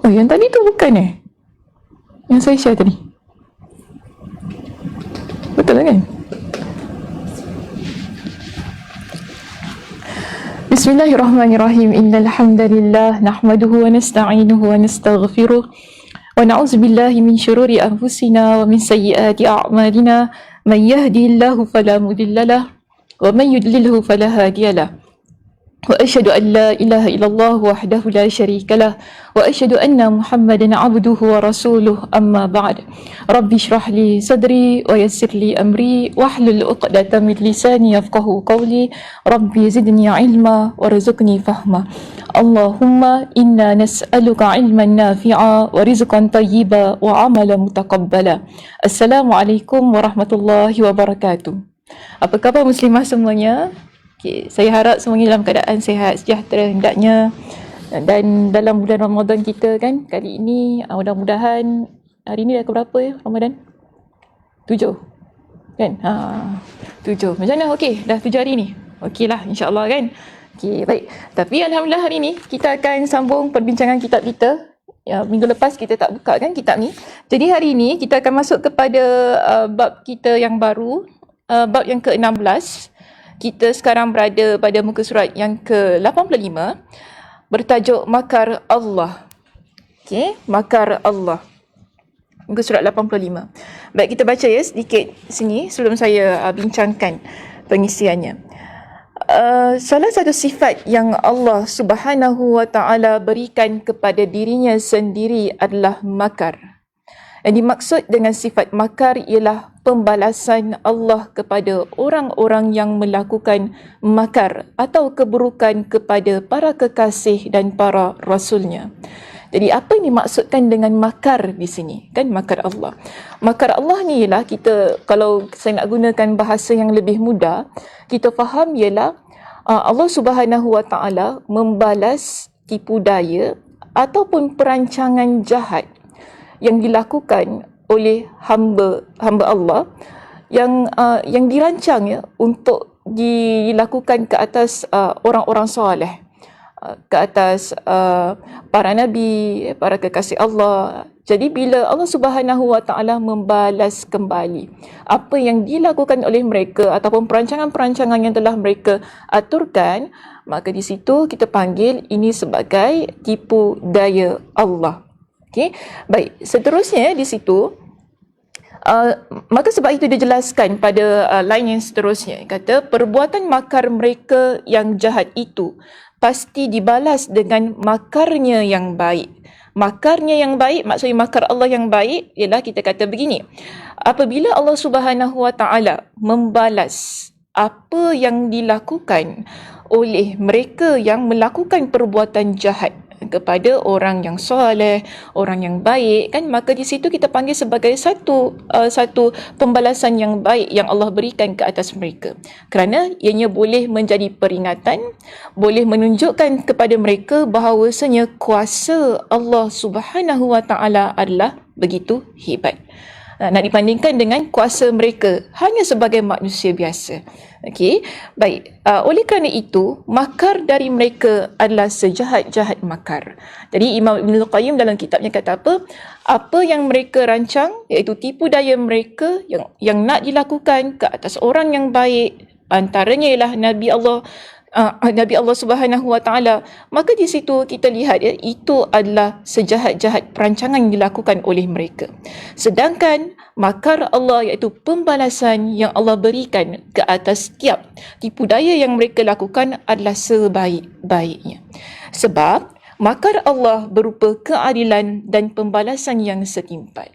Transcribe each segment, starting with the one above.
Oh, yang tadi tu bukan yang saya share tadi? Betul kan? Bismillahirrahmanirrahim. Innal hamdalillah nahmaduhu wa nasta'inuhu wa nastaghfiruh wa na'udzu billahi min syururi anfusina wa min sayyiati a'malina. Man yahdihillahu fala mudhillalah wa man yudlilhu fala hadiyalah. Wa asyhadu an la ilaha illallah wahdahu la syarikalah wa asyhadu anna Muhammadan abduhu wa rasuluh, amma ba'd. Rabbi shrah li sadri wa yassir li amri wahlul 'uqdatam min lisani yafqahu qawli. Rabbi zidni ilma warzuqni fahma. Allahumma inna nas'aluka ilman nafi'a wa rizqan tayyiba wa amalan mutaqabbala. Assalamualaikum warahmatullahi wabarakatuh. Apa khabar muslimah semuanya? Okay, saya harap semuanya dalam keadaan sihat sejahtera hendaknya. Dan dalam bulan Ramadan kita kan kali ini, mudah-mudahan hari ni dah ke berapa Ramadan? 7 kan? 7. Macam mana? Okey, dah 7 hari ni. Okey lah, insyaAllah kan? Okey, baik. Tapi alhamdulillah hari ni kita akan sambung perbincangan kitab kita. Ya, minggu lepas kita tak buka kan kitab ni. Jadi hari ni kita akan masuk kepada bab kita yang baru, bab yang ke-16. Kita sekarang berada pada muka surat yang ke-85, bertajuk Makar Allah. Okey, Makar Allah. Muka surat 85. Baik, kita baca ya sedikit sini sebelum saya bincangkan pengisiannya. Salah satu sifat yang Allah Subhanahu wa taala berikan kepada dirinya sendiri adalah makar. Yang dimaksud dengan sifat makar ialah pembalasan Allah kepada orang-orang yang melakukan makar atau keburukan kepada para kekasih dan para rasulnya. Jadi apa yang dimaksudkan dengan makar di sini? Kan makar Allah. Makar Allah ni ialah, kita kalau saya nak gunakan bahasa yang lebih mudah, kita faham ialah Allah Subhanahu wa taala membalas tipu daya ataupun perancangan jahat yang dilakukan oleh hamba Allah yang dirancang ya untuk dilakukan ke atas orang-orang soleh, ke atas para nabi, para kekasih Allah. Jadi bila Allah Subhanahu wa taala membalas kembali apa yang dilakukan oleh mereka ataupun perancangan-perancangan yang telah mereka aturkan, maka di situ kita panggil ini sebagai tipu daya Allah. Okey, baik. Seterusnya di situ, maka sebab itu dijelaskan pada line yang seterusnya. Kata, perbuatan makar mereka yang jahat itu pasti dibalas dengan makarnya yang baik. Makarnya yang baik, maksudnya makar Allah yang baik ialah kita kata begini. Apabila Allah Subhanahu wa taala membalas apa yang dilakukan oleh mereka yang melakukan perbuatan jahat kepada orang yang soleh, orang yang baik, kan, maka di situ kita panggil sebagai satu pembalasan yang baik yang Allah berikan ke atas mereka. Kerana ianya boleh menjadi peringatan, boleh menunjukkan kepada mereka bahawasanya kuasa Allah Subhanahu wa taala adalah begitu hebat. Nak dibandingkan dengan kuasa mereka hanya sebagai manusia biasa. Okey, baik. Oleh kerana itu, makar dari mereka adalah sejahat-jahat makar. Jadi Imam Ibn Qayyim dalam kitabnya kata apa? Apa yang mereka rancang, iaitu tipu daya mereka yang nak dilakukan ke atas orang yang baik, antaranya ialah Nabi Allah Subhanahu wa taala, maka di situ kita lihat ya, itu adalah sejahat-jahat perancangan yang dilakukan oleh mereka. Sedangkan makar Allah, iaitu pembalasan yang Allah berikan ke atas setiap tipu daya yang mereka lakukan, adalah sebaik-baiknya. Sebab makar Allah berupa keadilan dan pembalasan yang setimpal.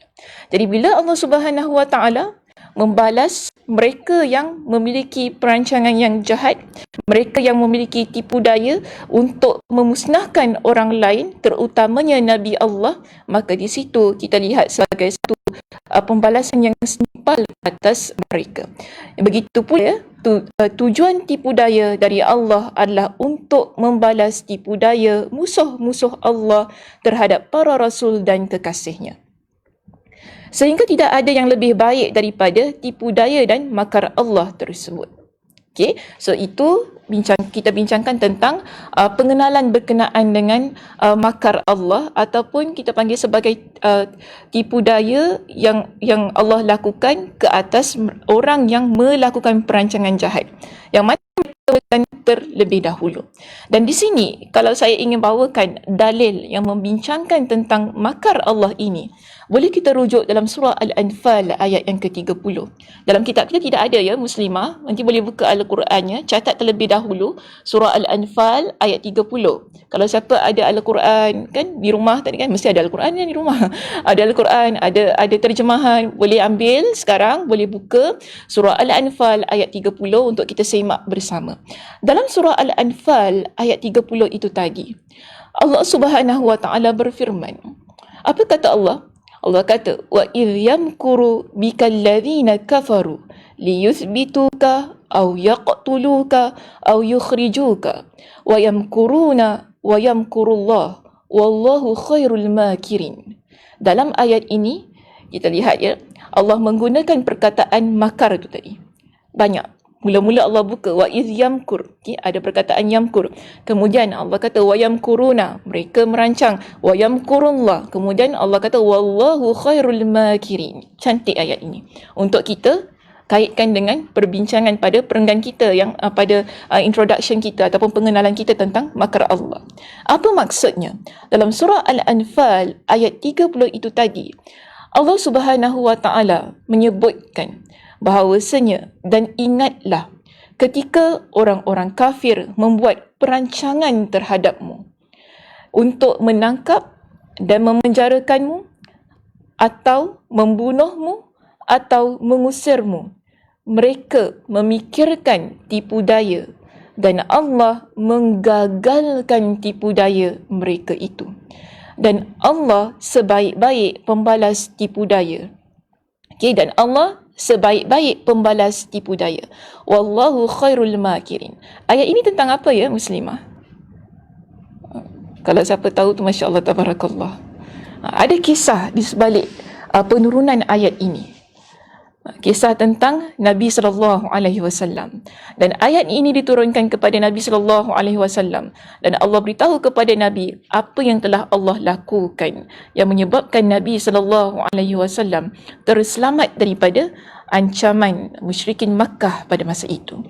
Jadi bila Allah Subhanahu wa taala membalas mereka yang memiliki perancangan yang jahat, mereka yang memiliki tipu daya untuk memusnahkan orang lain, terutamanya Nabi Allah, maka di situ kita lihat sebagai satu pembalasan yang setimpal atas mereka. Begitu pula tujuan tipu daya dari Allah adalah untuk membalas tipu daya musuh-musuh Allah terhadap para rasul dan kekasihnya. Sehingga tidak ada yang lebih baik daripada tipu daya dan makar Allah tersebut. Okay, so itu kita bincangkan tentang pengenalan berkenaan dengan makar Allah, ataupun kita panggil sebagai tipu daya yang Allah lakukan ke atas orang yang melakukan perancangan jahat, yang mana terlebih dahulu. Dan di sini kalau saya ingin bawakan dalil yang membincangkan tentang makar Allah ini, boleh kita rujuk dalam surah Al-Anfal ayat yang ke-30. Dalam kitab kita tidak ada ya muslimah, nanti boleh buka Al-Qurannya, catat terlebih dahulu surah Al-Anfal ayat 30. Kalau siapa ada Al-Quran kan di rumah tadi kan, mesti ada Al-Quran yang di rumah. Ada Al-Quran, ada terjemahan, boleh ambil sekarang, boleh buka surah Al-Anfal ayat 30 untuk kita semak bersama. Dalam surah Al-Anfal ayat 30 itu tadi, Allah Subhanahu wa taala berfirman. Apa kata Allah? Allah kata, wa idh yamkuru bikal ladzina kafaru liyuthbituka aw yaqtuluka aw yukhrijuka wa yamkuruna wa yamkurullah wallahu khairul makirin. Dalam ayat ini kita lihat ya, Allah menggunakan perkataan makar itu tadi. Banyak. Mula-mula Allah buka wa iz yamkur, ada perkataan yamkur. Kemudian Allah kata wa yamkuruna, mereka merancang. Wa yamkurullah, kemudian Allah kata wallahu khairul makirin. Cantik ayat ini untuk kita kaitkan dengan perbincangan pada perenggan kita yang pada introduction kita ataupun pengenalan kita tentang makar Allah. Apa maksudnya? Dalam surah Al-Anfal ayat 30 itu tadi, Allah Subhanahu wa taala menyebutkan bahawasanya, dan ingatlah ketika orang-orang kafir membuat perancangan terhadapmu untuk menangkap dan memenjarakanmu atau membunuhmu atau mengusirmu. Mereka memikirkan tipu daya dan Allah menggagalkan tipu daya mereka itu. Dan Allah sebaik-baik pembalas tipu daya. Dan Allah sebaik-baik pembalas tipu daya. Wallahu khairul makirin. Ayat ini tentang apa ya muslimah? Kalau siapa tahu tu Masya Allah tabarakallah. Ada kisah di sebalik penurunan ayat ini. Kisah tentang Nabi SAW. Dan ayat ini diturunkan kepada Nabi SAW. Dan Allah beritahu kepada Nabi apa yang telah Allah lakukan, yang menyebabkan Nabi SAW terselamat daripada ancaman musyrikin Makkah pada masa itu.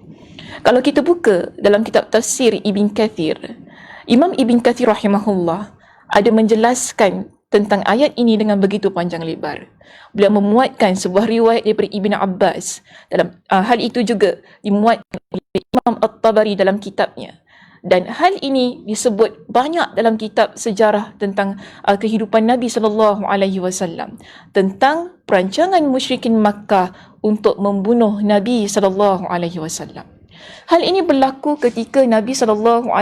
Kalau kita buka dalam kitab tafsir Ibn Kathir, Imam Ibn Kathir rahimahullah ada menjelaskan tentang ayat ini dengan begitu panjang lebar. Beliau memuatkan sebuah riwayat daripada Ibn Abbas. Dalam hal itu juga dimuatkan oleh Imam At-Tabari dalam kitabnya. Dan hal ini disebut banyak dalam kitab sejarah tentang kehidupan Nabi SAW, tentang perancangan musyrikin Makkah untuk membunuh Nabi SAW. Hal ini berlaku ketika Nabi SAW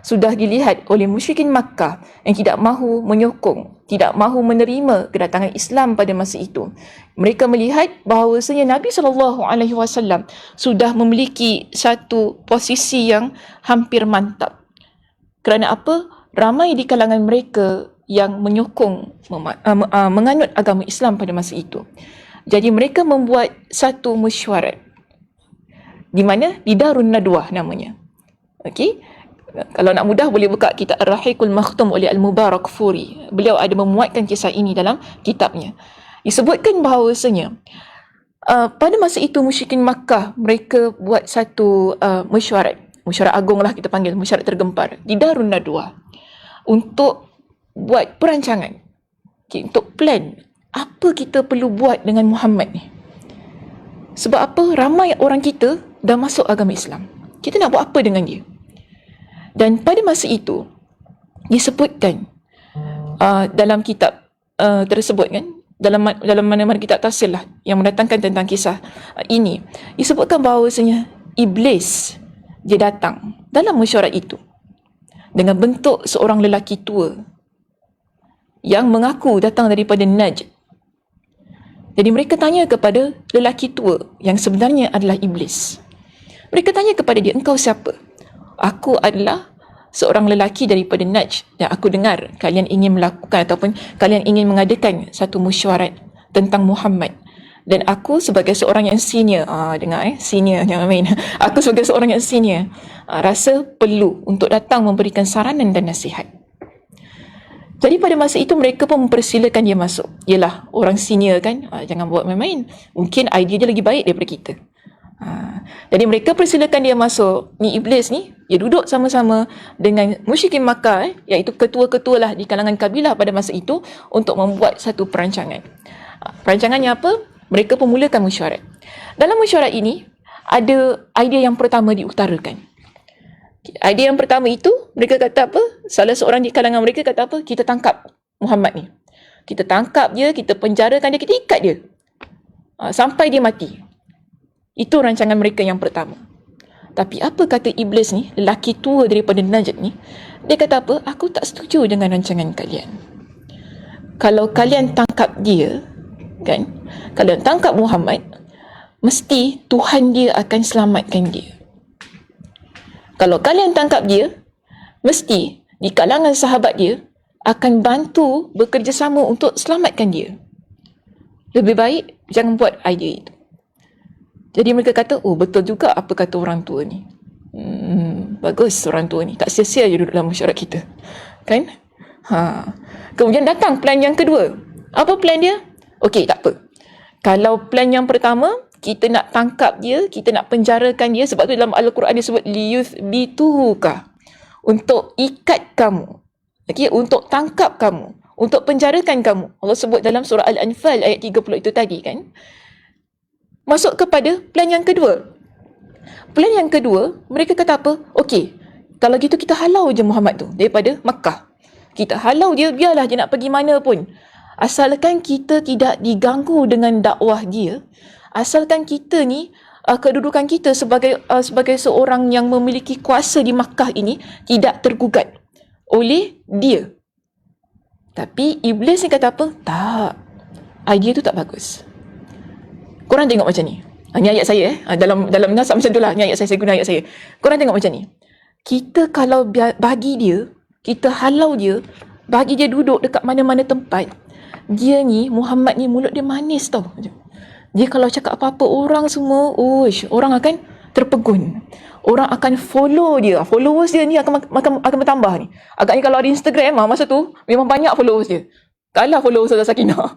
sudah dilihat oleh musyrikin Makkah yang tidak mahu menyokong, tidak mahu menerima kedatangan Islam pada masa itu. Mereka melihat bahawasanya Nabi SAW sudah memiliki satu posisi yang hampir mantap. Kerana apa? Ramai di kalangan mereka yang menyokong, menganut agama Islam pada masa itu. Jadi mereka membuat satu mesyuarat, di mana? Di Darun Nadwah namanya. Okey? Kalau nak mudah boleh buka kitab Ar-Rahiqul Makhtum oleh Al-Mubarak Furi. Beliau ada memuatkan kisah ini dalam kitabnya. Disebutkan bahawasanya pada masa itu musyrikin Makkah mereka buat satu mesyuarat agung lah kita panggil, mesyuarat tergempar di Darun Nadwah untuk buat perancangan, untuk plan apa kita perlu buat dengan Muhammad ni. Sebab apa? Ramai orang kita dah masuk agama Islam. Kita nak buat apa dengan dia? Dan pada masa itu disebutkan dalam kitab tersebut kan, dalam mana-mana kitab tafsir lah yang mendatangkan tentang kisah ini, disebutkan bahawasanya iblis dia datang dalam mesyuarat itu dengan bentuk seorang lelaki tua yang mengaku datang daripada Najd. Jadi mereka tanya kepada lelaki tua yang sebenarnya adalah iblis. Mereka tanya kepada dia, engkau siapa? Aku adalah seorang lelaki daripada Najd dan aku dengar kalian ingin melakukan ataupun kalian ingin mengadakan satu mesyuarat tentang Muhammad. Dan aku sebagai seorang yang senior, dengar senior, jangan main. Aku sebagai seorang yang senior, rasa perlu untuk datang memberikan saranan dan nasihat. Jadi pada masa itu mereka pun mempersilakan dia masuk. Yelah, orang senior kan, jangan buat main-main. Mungkin idea dia lagi baik daripada kita. Jadi mereka persilakan dia masuk. Ni iblis ni, dia duduk sama-sama dengan musyrikin Makkah, iaitu ketua-ketua lah di kalangan kabilah pada masa itu, untuk membuat satu perancangan. Perancangannya apa? Mereka pun mulakan mesyuarat. Dalam mesyuarat ini, ada idea yang pertama diutarakan. Idea yang pertama itu, mereka kata apa? Salah seorang di kalangan mereka kata apa? Kita tangkap Muhammad ni. Kita tangkap dia, kita penjarakan dia, kita ikat dia. Sampai dia mati. Itu rancangan mereka yang pertama. Tapi apa kata iblis ni, lelaki tua daripada Najd ni? Dia kata apa? Aku tak setuju dengan rancangan kalian. Kalau kalian tangkap dia, kan? Kalian tangkap Muhammad, mesti Tuhan dia akan selamatkan dia. Kalau kalian tangkap dia, mesti di kalangan sahabat dia akan bantu bekerjasama untuk selamatkan dia. Lebih baik jangan buat idea itu. Jadi mereka kata, oh betul juga apa kata orang tua ni. Bagus orang tua ni, tak sia-sia je duduk dalam masyarakat kita. Kan? Kemudian datang plan yang kedua. Apa plan dia? Okey, tak apa. Kalau plan yang pertama, kita nak tangkap dia, kita nak penjarakan dia, sebab tu dalam Al-Quran dia sebut liyuthbituka, untuk ikat kamu. Okey, untuk tangkap kamu, untuk penjarakan kamu. Allah sebut dalam surah Al-Anfal ayat 30 itu tadi kan. Masuk kepada plan yang kedua. Plan yang kedua, mereka kata apa? Okey, kalau gitu kita halau je Muhammad tu daripada Makkah. Kita halau dia, biarlah dia nak pergi mana pun. Asalkan kita tidak diganggu dengan dakwah dia, asalkan kita ni, kedudukan kita sebagai seorang yang memiliki kuasa di Makkah ini tidak tergugat oleh dia. Tapi iblis ni kata apa? Tak. Idea tu tak bagus. Korang tengok macam ni. Ni ayat saya dalam nasab macam tu lah. Ni ayat saya guna ayat saya. Korang tengok macam ni. Kita kalau bagi dia, kita halau dia, bagi dia duduk dekat mana-mana tempat, dia ni, Muhammad ni, mulut dia manis tau. Dia kalau cakap apa-apa, orang semua, orang akan terpegun. Orang akan follow dia. Followers dia ni akan bertambah ni. Agaknya kalau ada Instagram, masa tu memang banyak followers dia. Kalah followers Ustazah Sakinah.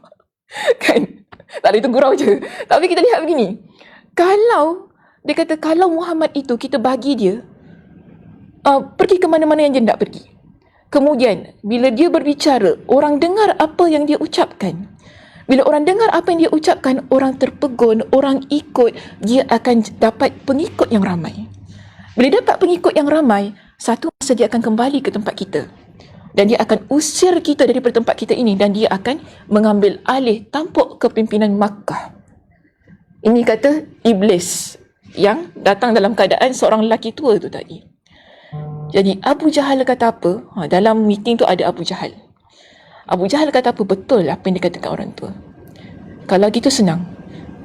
Kan? Tak ada, itu gurau je. Tapi kita lihat begini. Kalau, dia kata, kalau Muhammad itu kita bagi dia, pergi ke mana-mana yang dia nak pergi. Kemudian, bila dia berbicara, orang dengar apa yang dia ucapkan. Bila orang dengar apa yang dia ucapkan, orang terpegun, orang ikut, dia akan dapat pengikut yang ramai. Bila dapat pengikut yang ramai, satu masa dia akan kembali ke tempat kita. Dan dia akan usir kita daripada tempat kita ini, dan dia akan mengambil alih tampuk kepimpinan Makkah. Ini kata iblis yang datang dalam keadaan seorang lelaki tua tu tadi. Jadi Abu Jahal kata apa? Dalam meeting tu ada Abu Jahal. Abu Jahal kata apa? Betul apa yang dikatakan orang tua. Kalau gitu senang.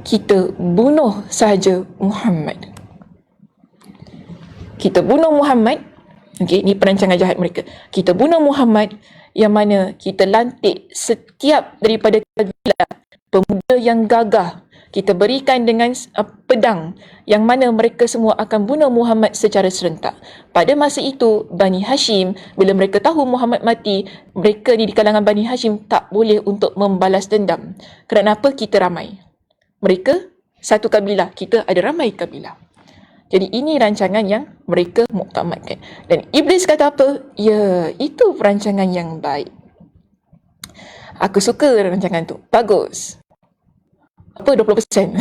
Kita bunuh sahaja Muhammad. Kita bunuh Muhammad. Okey, ini perancangan jahat mereka. Kita bunuh Muhammad, yang mana kita lantik setiap daripada kabilah pemuda yang gagah. Kita berikan dengan pedang, yang mana mereka semua akan bunuh Muhammad secara serentak. Pada masa itu, Bani Hashim, bila mereka tahu Muhammad mati, mereka di kalangan Bani Hashim tak boleh untuk membalas dendam. Kenapa? Kita ramai. Mereka satu kabilah, kita ada ramai kabilah. Jadi ini rancangan yang mereka muktamadkan. Dan iblis kata apa? Ya, itu perancangan yang baik. Aku suka rancangan tu. Bagus. Apa 20%?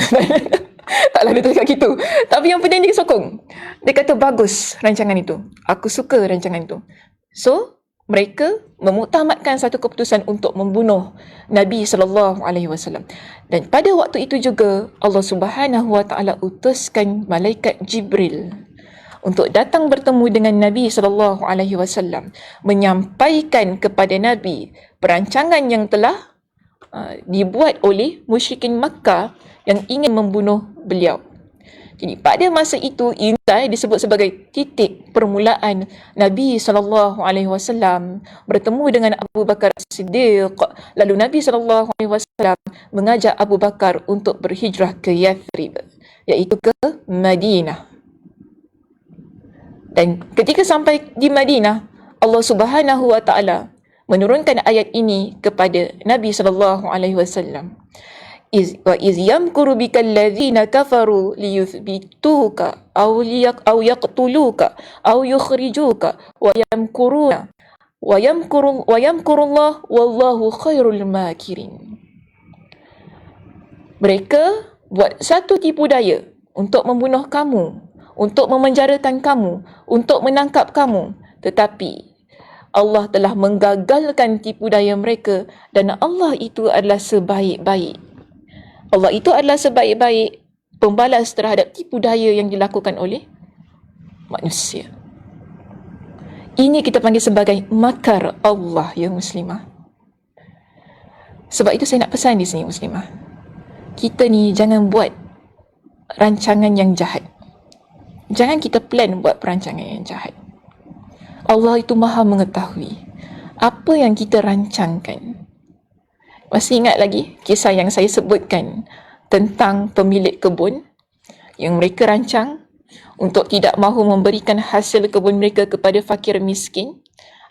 Taklah dia cakap gitu. Tapi yang penting dia sokong. Dia kata bagus rancangan itu. Aku suka rancangan itu. So, mereka memuktamadkan satu keputusan untuk membunuh Nabi SAW. Dan pada waktu itu juga Allah Subhanahu Wa Taala utuskan malaikat Jibril untuk datang bertemu dengan Nabi SAW, menyampaikan kepada Nabi perancangan yang telah dibuat oleh musyrikin Makkah yang ingin membunuh beliau. Jadi pada masa itu inilah disebut sebagai titik permulaan Nabi SAW bertemu dengan Abu Bakar As-Siddiq. Lalu Nabi SAW mengajak Abu Bakar untuk berhijrah ke Yathrib, iaitu ke Madinah. Dan ketika sampai di Madinah, Allah Subhanahu wa taala menurunkan ayat ini kepada Nabi SAW. وَإِذْ يَمْكُرُ بِكَ الَّذِينَ كَفَرُوا لِيُثْبِتُوكَ أَوْ يَقْتُلُوكَ أَوْ يُخْرِجُوكَ وَيَمْكُرُ اللَّهُ وَاللَّهُ خَيْرُ الْمَاكِرِينَ. Mereka buat satu tipu daya untuk membunuh kamu, untuk memenjarakan kamu, untuk menangkap kamu. Tetapi Allah telah menggagalkan tipu daya mereka dan Allah itu adalah sebaik-baik. Allah itu adalah sebaik-baik pembalas terhadap tipu daya yang dilakukan oleh manusia. Ini kita panggil sebagai makar Allah, ya muslimah. Sebab itu saya nak pesan di sini, muslimah. Kita ni jangan buat rancangan yang jahat. Jangan kita plan buat perancangan yang jahat. Allah itu maha mengetahui apa yang kita rancangkan. Masih ingat lagi kisah yang saya sebutkan tentang pemilik kebun yang mereka rancang untuk tidak mahu memberikan hasil kebun mereka kepada fakir miskin?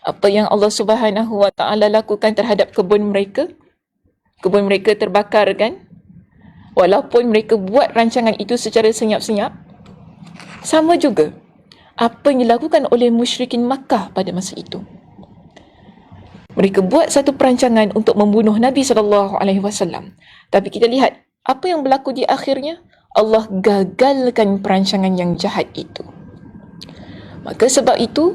Apa yang Allah Subhanahu wa taala lakukan terhadap kebun mereka? Kebun mereka terbakar, kan? Walaupun mereka buat rancangan itu secara senyap-senyap. Sama juga apa yang dilakukan oleh musyrikin Makkah pada masa itu. Mereka buat satu perancangan untuk membunuh Nabi SAW. Tapi kita lihat apa yang berlaku di akhirnya. Allah gagalkan perancangan yang jahat itu. Maka sebab itu,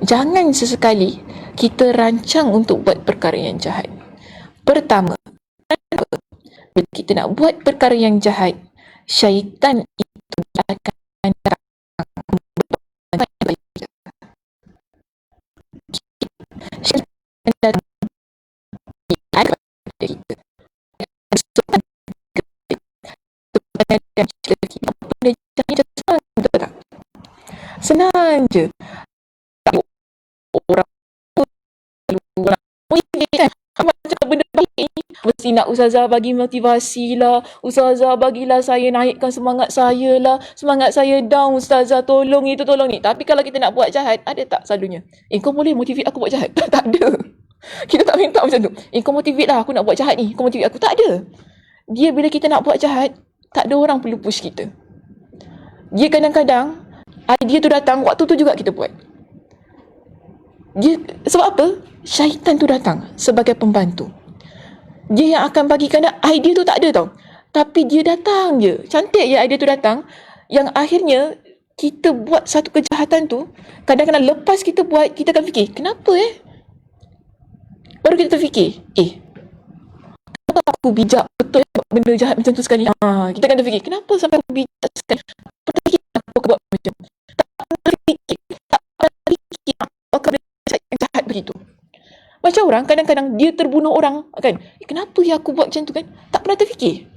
jangan sesekali kita rancang untuk buat perkara yang jahat. Pertama, bila kita nak buat perkara yang jahat, syaitan itu akan datang. Syaitan datang di kita. Senang je. Orang macam benda baik ni mesti nak ustazah bagi motivasi lah, ustazah bagilah saya naikkan semangat saya lah, semangat saya down ustazah, tolong itu tolong ni. Tapi kalau kita nak buat jahat, ada tak selalunya, kau boleh motivate aku buat jahat? Tak ada. Kita tak minta macam tu. Kau motivate lah aku nak buat jahat ni, kau motivate aku. Tak ada. Dia bila kita nak buat jahat, tak ada orang perlu push kita. Dia kadang-kadang idea tu datang, waktu tu juga kita buat. Dia, sebab apa? Syaitan tu datang sebagai pembantu. Dia yang akan bagikan idea tu tak ada tau. Tapi dia datang je. Cantik je idea tu datang. Yang akhirnya kita buat satu kejahatan tu, kadang-kadang lepas kita buat, kita akan fikir, kenapa baru kita terfikir, kenapa aku bijak betul buat benda jahat macam tu sekali. Kita akan terfikir, kenapa sampai aku bijak sekali? Kenapa aku buat macam tu? Tak pernah fikir aku yang jahat begitu. Macam orang kadang-kadang dia terbunuh orang, kan? Kenapa ya aku buat macam tu, kan? Tak pernah terfikir.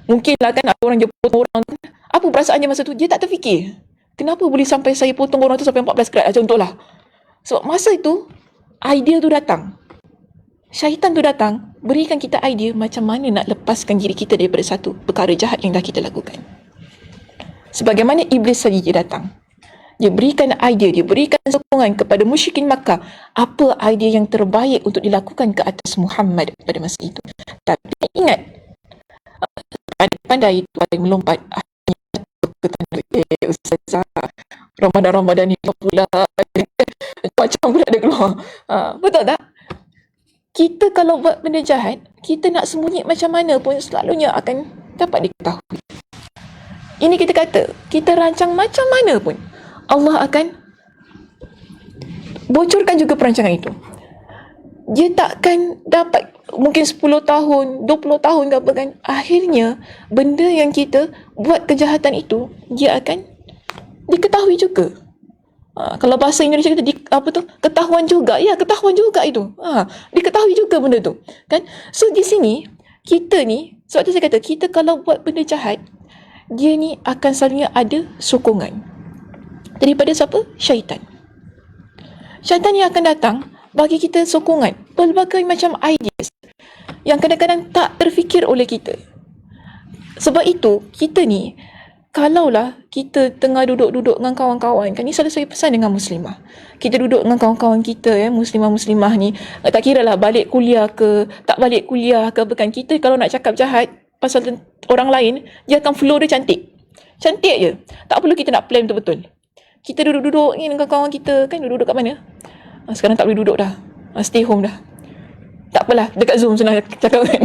Mungkinlah kan ada orang dia potong orang tu, apa perasaannya masa tu? Dia tak terfikir. Kenapa boleh sampai saya potong orang tu sampai 14 kerat, contohlah. Sebab masa itu idea tu datang. Syaitan tu datang, berikan kita idea macam mana nak lepaskan diri kita daripada satu perkara jahat yang dah kita lakukan. Sebagaimana iblis tadi dia datang. Dia berikan idea, dia berikan sokongan kepada musyrikin Makkah. Apa idea yang terbaik untuk dilakukan ke atas Muhammad pada masa itu. Tapi ingat, pandai itu ada melompat. Ustazah, Ramadan ni pula macam pula ada keluar. Betul tak? Kita kalau buat benda jahat, kita nak sembunyi macam mana pun selalunya akan dapat diketahui. Ini kita kata, kita rancang macam mana pun, Allah akan bocorkan juga perancangan itu. Dia takkan dapat mungkin 10 tahun, 20 tahun ke apa, kan. Akhirnya benda yang kita buat kejahatan itu, dia akan diketahui juga. Kalau bahasa Indonesia kita ketahuan juga. Ya, ketahuan juga itu. Diketahui juga benda tu, kan. So di sini kita ni, sebab tu saya kata, kita kalau buat benda jahat, dia ni akan selalunya ada sokongan daripada siapa? Syaitan. Syaitan yang akan datang bagi kita sokongan, pelbagai macam ideas yang kadang-kadang tak terfikir oleh kita. Sebab itu, kita ni, kalaulah kita tengah duduk-duduk dengan kawan-kawan, kan ni selalu saya pesan dengan muslimah. Kita duduk dengan kawan-kawan kita, muslimah-muslimah ni, tak kira lah balik kuliah ke, tak balik kuliah ke, bukan. Kita kalau nak cakap jahat pasal orang lain, dia akan flow dia cantik. Cantik je. Tak perlu kita nak plan betul-betul. Kita duduk-duduk ni dengan kawan kita, kan duduk-duduk kat mana? Sekarang tak boleh duduk dah. Stay home dah. Tak apalah, dekat Zoom senang cakap kan.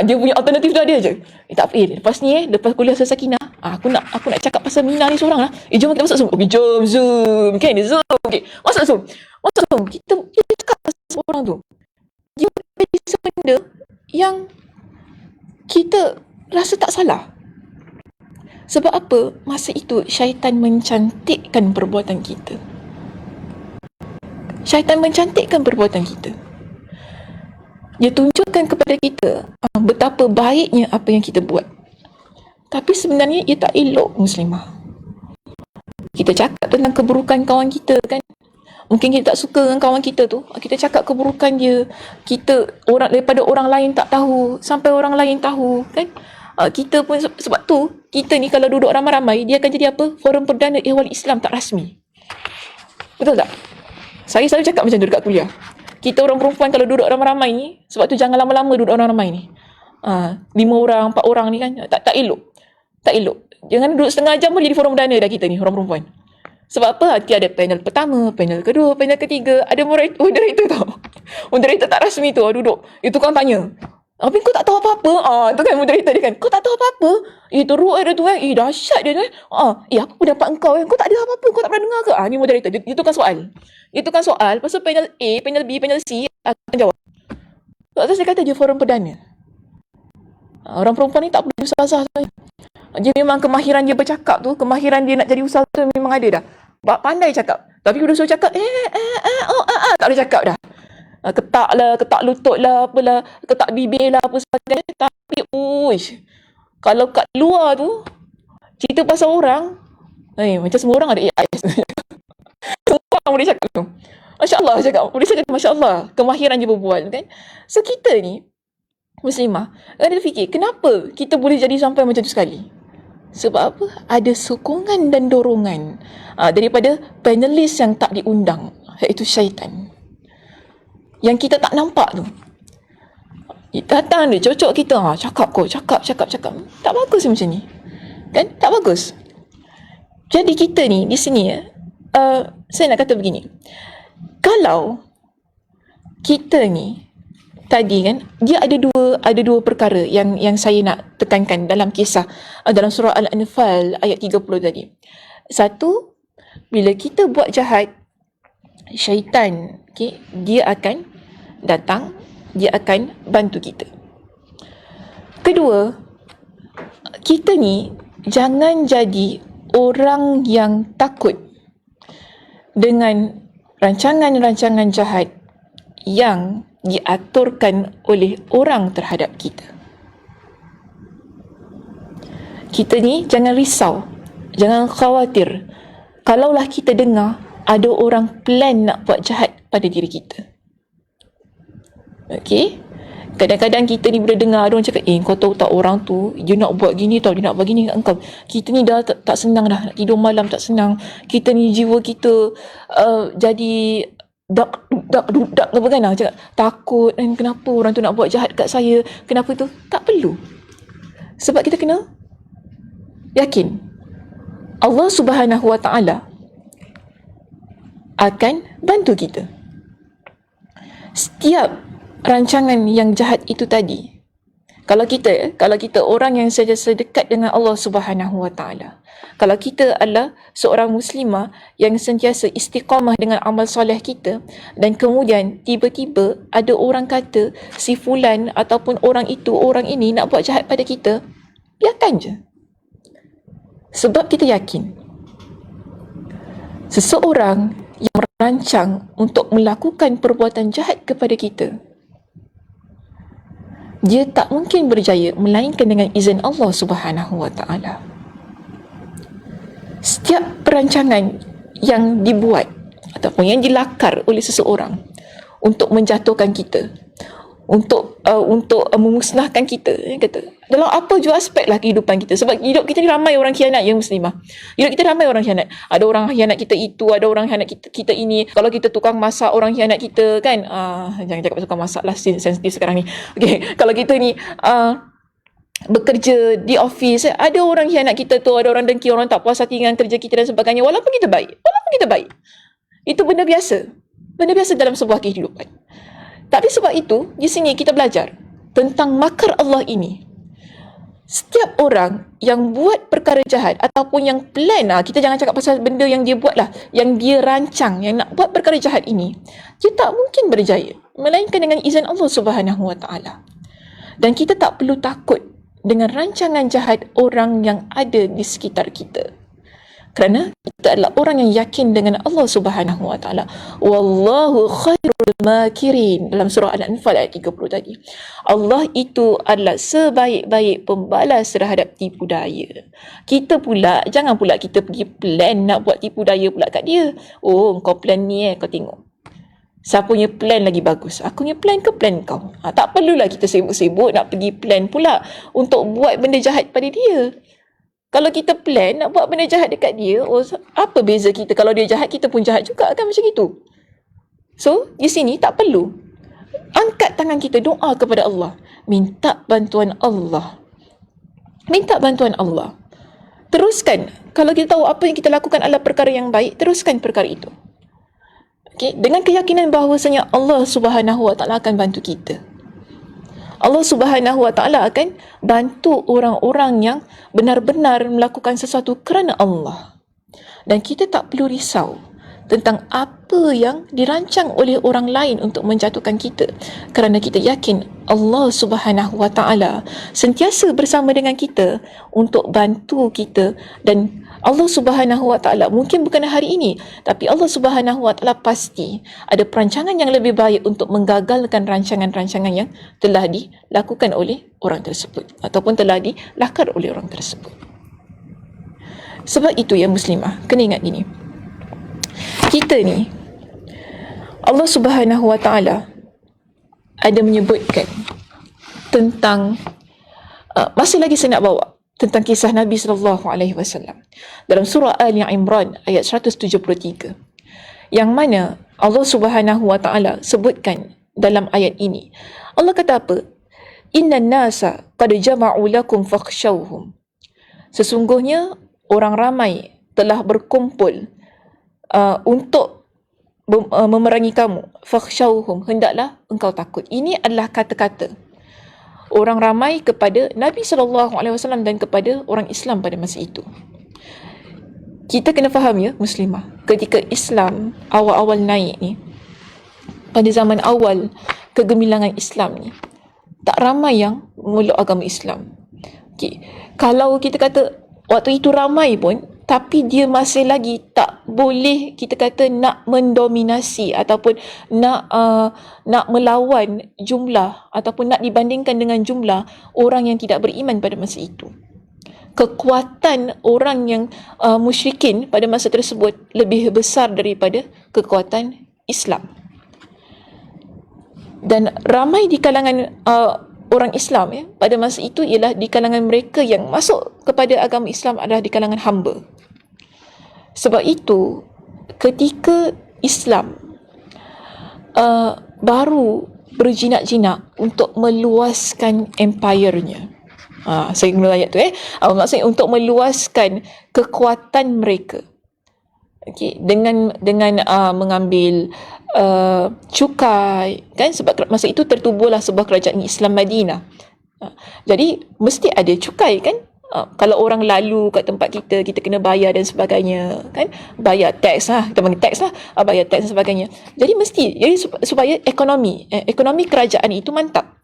Dia punya alternatif tu ada je. Tak apa, lepas ni lepas kuliah selesai Sakinah, aku nak cakap pasal Mina ni seorang lah. Jom kita masuk Zoom. Okey, jom Zoom. Kan, Zoom. Okey, masuk Zoom. Kita cakap pasal orang tu. Dia jadi benda yang kita rasa tak salah. Sebab apa? Masa itu syaitan mencantikkan perbuatan kita. Syaitan mencantikkan perbuatan kita. Dia tunjukkan kepada kita betapa baiknya apa yang kita buat. Tapi sebenarnya ia tak elok, muslimah. Kita cakap tentang keburukan kawan kita, kan? Mungkin kita tak suka dengan kawan kita tu. Kita cakap keburukan dia. Kita daripada orang lain tak tahu, sampai orang lain tahu, kan? Kita pun sebab tu kita ni kalau duduk ramai-ramai, dia akan jadi apa? Forum Perdana Ehwal Islam tak rasmi. Betul tak? Saya selalu cakap macam tu dekat kuliah. Kita orang perempuan kalau duduk ramai-ramai ni, sebab tu jangan lama-lama duduk orang ramai ni. 5 orang, 4 orang ni kan, tak elok. Tak elok. Jangan duduk setengah jam pun jadi forum perdana dah kita ni, orang perempuan. Sebab apa? Nanti ada panel pertama, panel kedua, panel ketiga, ada moderator tau. Moderator tak rasmi tu, duduk. Itu kan tanya. Tapi kau tak tahu apa-apa. Tu kan moderator dia kan. Kau tak tahu apa-apa. Teruk dia tu kan. Dahsyat dia tu kan. Apa pendapat engkau kan? Kau tak ada apa-apa. Kau tak pernah dengar ke? Ni moderator. Dia tukar soal. Lepas tu panel A, panel B, panel C akan jawab. Sebab tu saya kata dia forum perdana. Orang perempuan ni tak perlu ustazah sebenarnya. Dia memang kemahiran dia bercakap tu, kemahiran dia nak jadi ustazah tu memang ada dah. Pandai cakap. Tapi bila suruh cakap, tak boleh cakap dah. Ketak lah, ketak lutut lah, apalah, ketak bibir lah, apa sebagainya. Tapi, kalau kat luar tu, cerita pasal orang, macam semua orang ada AI sebenarnya. Semua orang boleh cakap tu. Masya Allah cakap. Boleh cakap, Masya Allah. Kemahiran je berbual, kan? So, kita ni, muslimah, ada fikir, kenapa kita boleh jadi sampai macam tu sekali? Sebab apa? Ada sokongan dan dorongan daripada panelis yang tak diundang, iaitu syaitan. Yang kita tak nampak tu. Datang dia, cocok kita. Cakap. Tak bagus macam ni. Kan? Tak bagus. Jadi kita ni, di sini, saya nak kata begini. Kalau kita ni, tadi kan, dia ada dua perkara yang saya nak tekankan dalam kisah, dalam surah Al-Anfal ayat 30 tadi. Satu, bila kita buat jahat, syaitan, dia akan datang, dia akan bantu kita. Kedua, kita ni jangan jadi orang yang takut dengan rancangan-rancangan jahat yang diaturkan oleh orang terhadap kita. Kita ni jangan risau, jangan khawatir kalaulah kita dengar ada orang plan nak buat jahat pada diri kita. Okey? Kadang-kadang kita ni bila dengar ada orang cakap, kau tahu tak orang tu, dia nak buat gini tau, dia nak buat gini kat engkau. Kita ni dah tak senang dah, nak tidur malam tak senang. Kita ni jiwa kita jadi dudak apa kan, cakap takut, kenapa orang tu nak buat jahat kat saya, kenapa tu? Tak perlu. Sebab kita kena yakin Allah Subhanahu Wa Taala akan bantu kita. Setiap rancangan yang jahat itu tadi, kalau kita orang yang sentiasa dekat dengan Allah Subhanahu Wa Taala, kalau kita adalah seorang muslimah yang sentiasa istiqamah dengan amal soleh kita, dan kemudian tiba-tiba ada orang kata si fulan ataupun orang itu, orang ini nak buat jahat pada kita, biarkan je. Sebab kita yakin seseorang yang merancang untuk melakukan perbuatan jahat kepada kita, dia tak mungkin berjaya melainkan dengan izin Allah Subhanahu Wa Taala. Setiap perancangan yang dibuat ataupun yang dilakar oleh seseorang untuk menjatuhkan kita, untuk memusnahkan kita, kata dalam apa jua aspek lah kehidupan kita. Sebab hidup kita ni ramai orang khianat, ya muslimah. Hidup kita ramai orang khianat. Ada orang khianat kita itu, ada orang khianat kita ini. Kalau kita tukang masak, orang khianat kita kan. Jangan cakap tukang masak lah, sensitif sekarang ni. Okay, kalau kita ni bekerja di office, ada orang khianat kita tu, ada orang dengki, orang tak puas hati dengan kerja kita dan sebagainya, walaupun kita baik. Itu benda biasa dalam sebuah kehidupan. Tapi sebab itu, di sini kita belajar tentang makar Allah ini. Setiap orang yang buat perkara jahat ataupun yang plan, kita jangan cakap pasal benda yang dia buat lah, yang dia rancang, yang nak buat perkara jahat ini, dia tak mungkin berjaya melainkan dengan izin Allah Subhanahu Wa Taala. Dan kita tak perlu takut dengan rancangan jahat orang yang ada di sekitar kita, kerana kita adalah orang yang yakin dengan Allah Subhanahu Wa Taala. Wallahu khairul makirin, dalam surah Al-Anfal ayat 30 tadi. Allah itu adalah sebaik-baik pembalas terhadap tipu daya. Kita pula, jangan pula kita pergi plan nak buat tipu daya pula kat dia. Oh, kau plan ni kau tengok siapa punya plan lagi bagus, aku punya plan ke plan kau. Tak perlulah kita sibuk-sibuk nak pergi plan pula untuk buat benda jahat pada dia. Kalau kita plan nak buat benda jahat dekat dia, apa beza kita? Kalau dia jahat, kita pun jahat juga kan, macam itu. So, di sini tak perlu. Angkat tangan kita, doa kepada Allah. Minta bantuan Allah. Teruskan. Kalau kita tahu apa yang kita lakukan adalah perkara yang baik, teruskan perkara itu. Okay? Dengan keyakinan bahawasanya Allah Subhanahu Wa Taala akan bantu kita. Allah Subhanahu Wa Taala akan bantu orang-orang yang benar-benar melakukan sesuatu kerana Allah. Dan kita tak perlu risau tentang apa yang dirancang oleh orang lain untuk menjatuhkan kita, kerana kita yakin Allah Subhanahu Wa Taala sentiasa bersama dengan kita untuk bantu kita. Dan Allah Subhanahu Wa Taala mungkin bukan hari ini, tapi Allah Subhanahu Wa Taala pasti ada perancangan yang lebih baik untuk menggagalkan rancangan-rancangan yang telah dilakukan oleh orang tersebut ataupun telah dilakar oleh orang tersebut. Sebab itu ya muslimah, kena ingat gini. Kita ni, Allah Subhanahu Wa Taala ada menyebutkan tentang masih lagi saya nak bawa tentang kisah Nabi SAW dalam surah Ali Imran ayat 173, yang mana Allah Subhanahu Wa Taala sebutkan dalam ayat ini. Allah kata apa? Innan nasa qad jama'u lakum fakhshawhum. Sesungguhnya orang ramai telah berkumpul untuk memerangi kamu. Fakhshawhum, hendaklah engkau takut. Ini adalah kata-kata orang ramai kepada Nabi SAW dan kepada orang Islam pada masa itu. Kita kena faham ya muslimah, ketika Islam awal-awal naik ni, pada zaman awal kegemilangan Islam ni, tak ramai yang memeluk agama Islam. Okay. Kalau kita kata waktu itu ramai pun, tapi dia masih lagi tak boleh kita kata nak mendominasi ataupun nak melawan jumlah ataupun nak dibandingkan dengan jumlah orang yang tidak beriman pada masa itu. Kekuatan orang yang musyrikin pada masa tersebut lebih besar daripada kekuatan Islam. Dan ramai di kalangan orang Islam pada masa itu ialah di kalangan mereka yang masuk kepada agama Islam adalah di kalangan hamba. Sebab itu ketika Islam baru berjinak-jinak untuk meluaskan empire-nya, saya guna ayat tu maksudnya untuk meluaskan kekuatan mereka, okay, dengan mengambil cukai kan, sebab masa itu tertubuhlah sebuah kerajaan Islam Madinah. Jadi mesti ada cukai kan. Kalau orang lalu kat tempat kita, kita kena bayar dan sebagainya kan, bayar tax lah, kita panggil tax lah, bayar tax dan sebagainya. Jadi supaya ekonomi kerajaan itu mantap.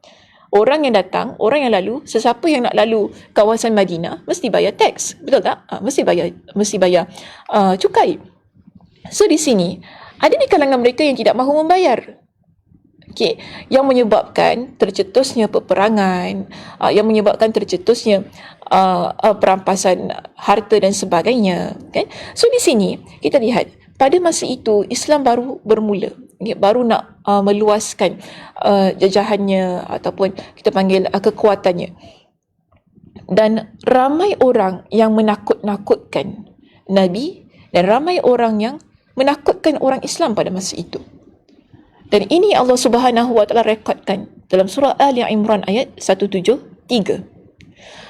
Orang yang datang, orang yang lalu, sesiapa yang nak lalu kawasan Madinah mesti bayar tax, betul tak? Mesti bayar cukai. So di sini ada di kalangan mereka yang tidak mahu membayar. Okey, yang menyebabkan tercetusnya peperangan, yang menyebabkan tercetusnya perampasan harta dan sebagainya, kan? So di sini kita lihat pada masa itu Islam baru bermula, baru nak meluaskan jajahannya ataupun kita panggil kekuatannya, dan ramai orang yang menakut-nakutkan Nabi dan ramai orang yang menakutkan orang Islam pada masa itu. Dan ini Allah Subhanahu Wa Taala rekodkan dalam surah Ali Imran ayat 173.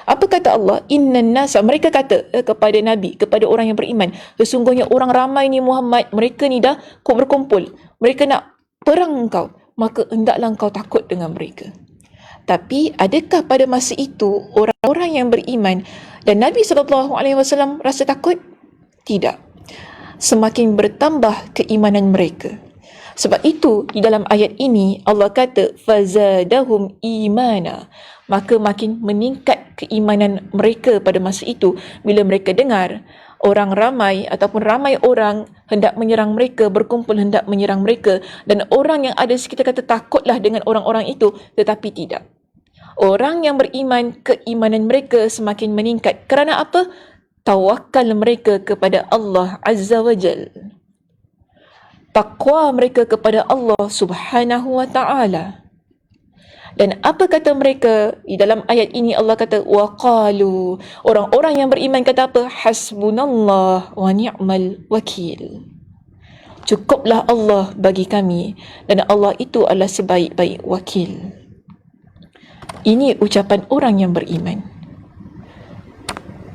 Apa kata Allah? Innan nasa, mereka kata kepada Nabi, kepada orang yang beriman, sesungguhnya orang ramai ni Muhammad, mereka ni dah berkumpul, mereka nak perang engkau, maka hendaklah engkau takut dengan mereka. Tapi adakah pada masa itu orang-orang yang beriman dan Nabi SAW rasa takut? Tidak. Semakin bertambah keimanan mereka. Sebab itu di dalam ayat ini Allah kata fazadahum imana, maka makin meningkat keimanan mereka pada masa itu bila mereka dengar orang ramai ataupun ramai orang hendak menyerang mereka, berkumpul hendak menyerang mereka, dan orang yang ada sekitar kata takutlah dengan orang-orang itu, tetapi tidak. Orang yang beriman, keimanan mereka semakin meningkat. Kerana apa? Tawakal mereka kepada Allah Azza wa Jal. Taqwa mereka kepada Allah Subhanahu wa Ta'ala. Dan apa kata mereka di dalam ayat ini? Allah kata waqalu, orang-orang yang beriman kata apa? Hasbunallah wa ni'mal wakil. Cukuplah Allah bagi kami dan Allah itu adalah sebaik-baik wakil. Ini ucapan orang yang beriman.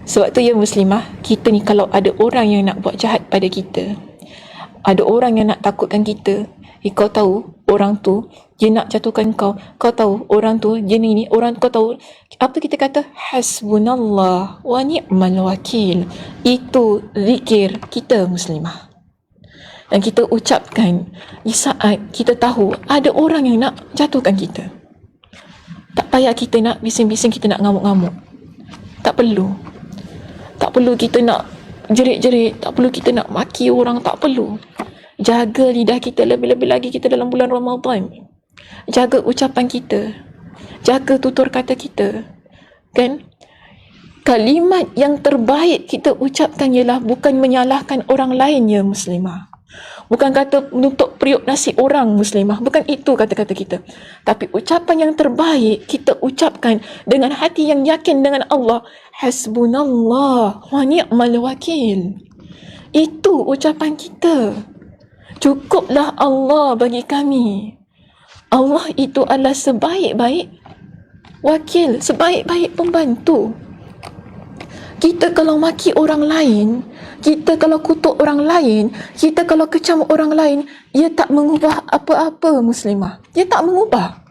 Sebab tu ya muslimah, kita ni kalau ada orang yang nak buat jahat pada kita, ada orang yang nak takutkan kita, kau tahu orang tu dia nak jatuhkan kau, kau tahu orang tu dia ni, orang kau tahu apa kita kata? Hasbunallah wa ni'mal wakil. Itu zikir kita muslimah, dan kita ucapkan di saat kita tahu ada orang yang nak jatuhkan kita. Tak payah kita nak bising-bising, kita nak ngamuk-ngamuk. Tak perlu. Tak perlu kita nak jerit-jerit, tak perlu kita nak maki orang, tak perlu. Jaga lidah kita, lebih-lebih lagi kita dalam bulan Ramadan. Jaga ucapan kita, jaga tutur kata kita, kan? Kalimat yang terbaik kita ucapkan ialah bukan menyalahkan orang lain ya muslimah. Bukan kata menutup periuk nasi orang muslimah, bukan itu kata-kata kita. Tapi ucapan yang terbaik kita ucapkan dengan hati yang yakin dengan Allah. Hasbunallah wa ni'mal wakil. Itu ucapan kita. Cukuplah Allah bagi kami. Allah itu adalah sebaik-baik wakil, sebaik-baik pembantu. Kita kalau maki orang lain, kita kalau kutuk orang lain, kita kalau kecam orang lain, ia tak mengubah apa-apa muslimah. Dia tak mengubah.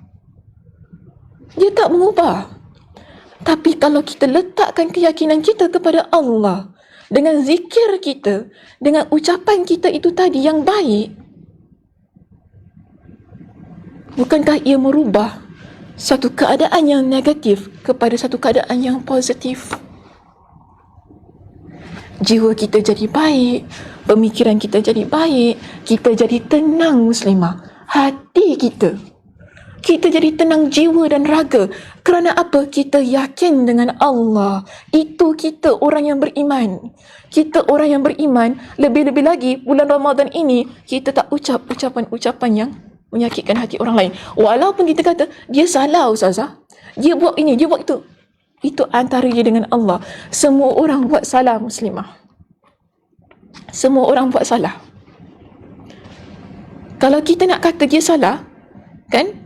Dia tak mengubah. Tapi kalau kita letakkan keyakinan kita kepada Allah, dengan zikir kita, dengan ucapan kita itu tadi yang baik, bukankah ia merubah satu keadaan yang negatif kepada satu keadaan yang positif? Jiwa kita jadi baik, pemikiran kita jadi baik, kita jadi tenang muslimah. Hati kita jadi tenang jiwa dan raga. Kerana apa? Kita yakin dengan Allah. Itu kita orang yang beriman. Kita orang yang beriman, lebih-lebih lagi bulan Ramadan ini, kita tak ucap ucapan-ucapan yang menyakitkan hati orang lain. Walaupun kita kata, dia salah ustazah, dia buat ini, dia buat itu. Itu antara dia dengan Allah. Semua orang buat salah muslimah. Semua orang buat salah. Kalau kita nak kata dia salah, kan?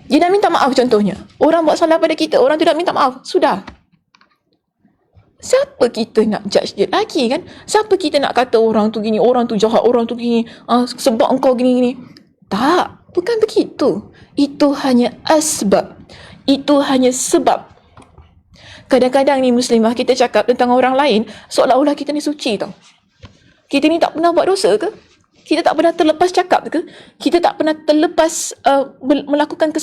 Dia dah minta maaf contohnya. Orang buat salah pada kita, orang tu dah minta maaf. Sudah. Siapa kita nak judge dia lagi, kan? Siapa kita nak kata orang tu gini, orang tu jahat, orang tu gini, sebab engkau gini-gini. Tak, bukan begitu. Itu hanya asbab. Itu hanya sebab. Kadang-kadang ni muslimah kita cakap tentang orang lain seolah-olah kita ni suci tau. Kita ni tak pernah buat dosa ke? Kita tak pernah terlepas cakap ke? Kita tak pernah terlepas melakukan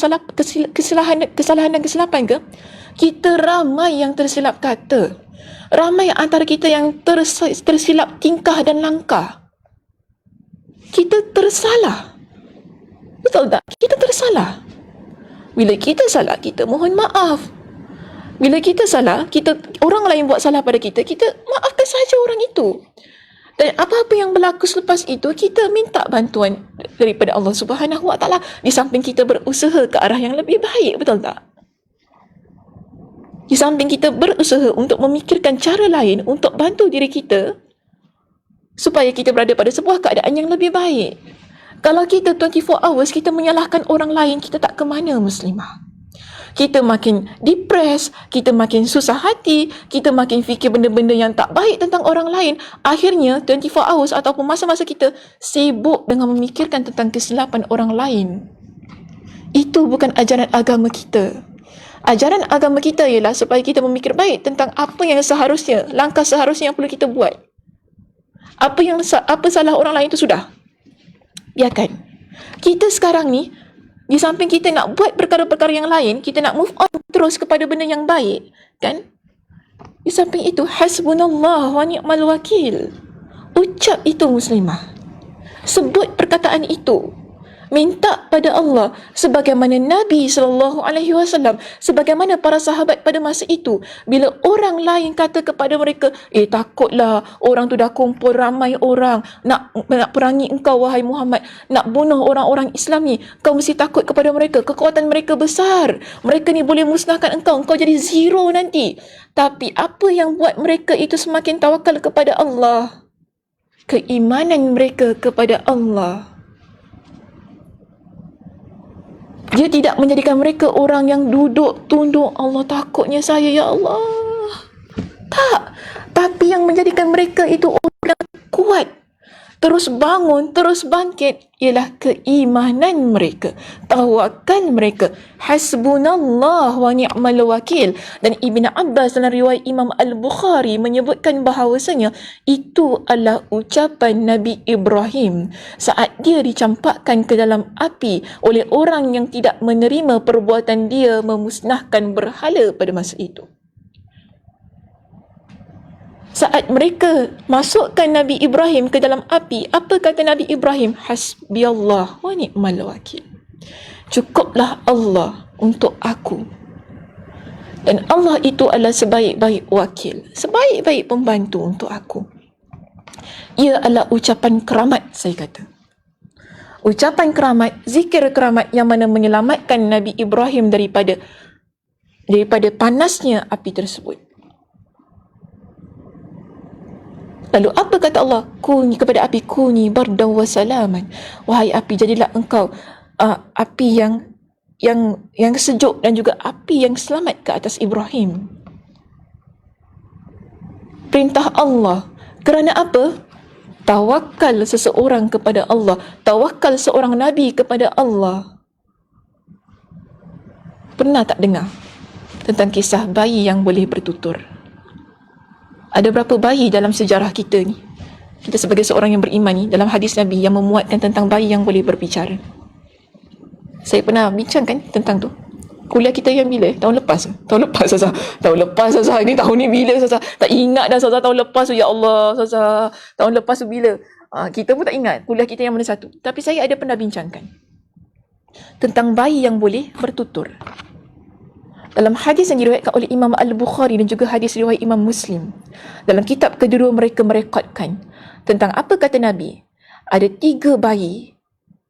kesalahan dan kesilapan ke? Kita ramai yang tersilap kata. Ramai antara kita yang tersilap tingkah dan langkah. Kita tersalah. Betul tak? Kita tersalah. Bila kita salah, kita mohon maaf. Bila kita salah, orang lain buat salah pada kita, kita maafkan saja orang itu. Dan apa-apa yang berlaku selepas itu, kita minta bantuan daripada Allah Subhanahu Wa Taala. Di samping kita berusaha ke arah yang lebih baik, betul tak? Di samping kita berusaha untuk memikirkan cara lain untuk bantu diri kita supaya kita berada pada sebuah keadaan yang lebih baik. Kalau kita 24 hours kita menyalahkan orang lain, kita tak ke mana muslimah. Kita makin depres, kita makin susah hati, kita makin fikir benda-benda yang tak baik tentang orang lain. Akhirnya 24 hours ataupun masa-masa kita sibuk dengan memikirkan tentang kesilapan orang lain. Itu bukan ajaran agama kita. Ajaran agama kita ialah supaya kita memikir baik tentang apa yang seharusnya, langkah seharusnya yang perlu kita buat. Apa salah orang lain itu sudah. Biarkan. Kita sekarang ni, di samping kita nak buat perkara-perkara yang lain, kita nak move on terus kepada benda yang baik, kan? Di samping itu, hasbunallah wa ni'mal wakil. Ucap itu muslimah. Sebut perkataan itu. Minta pada Allah sebagaimana Nabi SAW, sebagaimana para sahabat pada masa itu. Bila orang lain kata kepada mereka, takutlah, orang tu dah kumpul ramai orang nak perangi engkau wahai Muhammad, nak bunuh orang-orang Islam ni, kau mesti takut kepada mereka, kekuatan mereka besar, mereka ni boleh musnahkan engkau jadi zero nanti. Tapi apa yang buat mereka itu semakin tawakal kepada Allah? Keimanan mereka kepada Allah. Dia tidak menjadikan mereka orang yang duduk tunduk, Allah takutnya saya ya Allah. Tak. Tapi yang menjadikan mereka itu orang yang kuat, terus bangun, terus bangkit, ialah keimanan mereka, tawakal mereka. Hasbunallah wa ni'mal wakil. Dan Ibn Abbas dalam riwayat Imam Al-Bukhari menyebutkan bahawasanya itu adalah ucapan Nabi Ibrahim saat dia dicampakkan ke dalam api oleh orang yang tidak menerima perbuatan dia memusnahkan berhala pada masa itu. Saat mereka masukkan Nabi Ibrahim ke dalam api, apa kata Nabi Ibrahim? Hasbiyallah wa ni'mal wakil. Cukuplah Allah untuk aku. Dan Allah itu adalah sebaik-baik wakil, sebaik-baik pembantu untuk aku. Ia adalah ucapan keramat, saya kata. Ucapan keramat, zikir keramat yang mana menyelamatkan Nabi Ibrahim daripada panasnya api tersebut. Lalu apa kata Allah? Kuni kepada api, kuni bardan wa salaman. Wahai api, jadilah engkau api yang sejuk dan juga api yang selamat ke atas Ibrahim. Perintah Allah. Kerana apa? Tawakal seseorang kepada Allah. Tawakal seorang Nabi kepada Allah. Pernah tak dengar tentang kisah bayi yang boleh bertutur? Ada berapa bayi dalam sejarah kita ni? Kita sebagai seorang yang beriman ni, dalam hadis Nabi yang memuatkan tentang bayi yang boleh berbicara. Saya pernah bincangkan tentang tu. Kuliah kita yang bila? Tahun lepas. Tahun lepas Sazah. Tahun lepas Sazah. Ini tahun ni bila Sazah? Tak ingat dah Sazah tahun lepas tu. Ya Allah Sazah. Tahun lepas tu bila? Kita pun tak ingat kuliah kita yang mana satu. Tapi saya ada pernah bincangkan tentang bayi yang boleh bertutur. Dalam hadis yang diriwayatkan oleh Imam Al-Bukhari dan juga hadis riwayat Imam Muslim, dalam kitab kedua mereka merekodkan tentang apa kata Nabi. Ada 3 bayi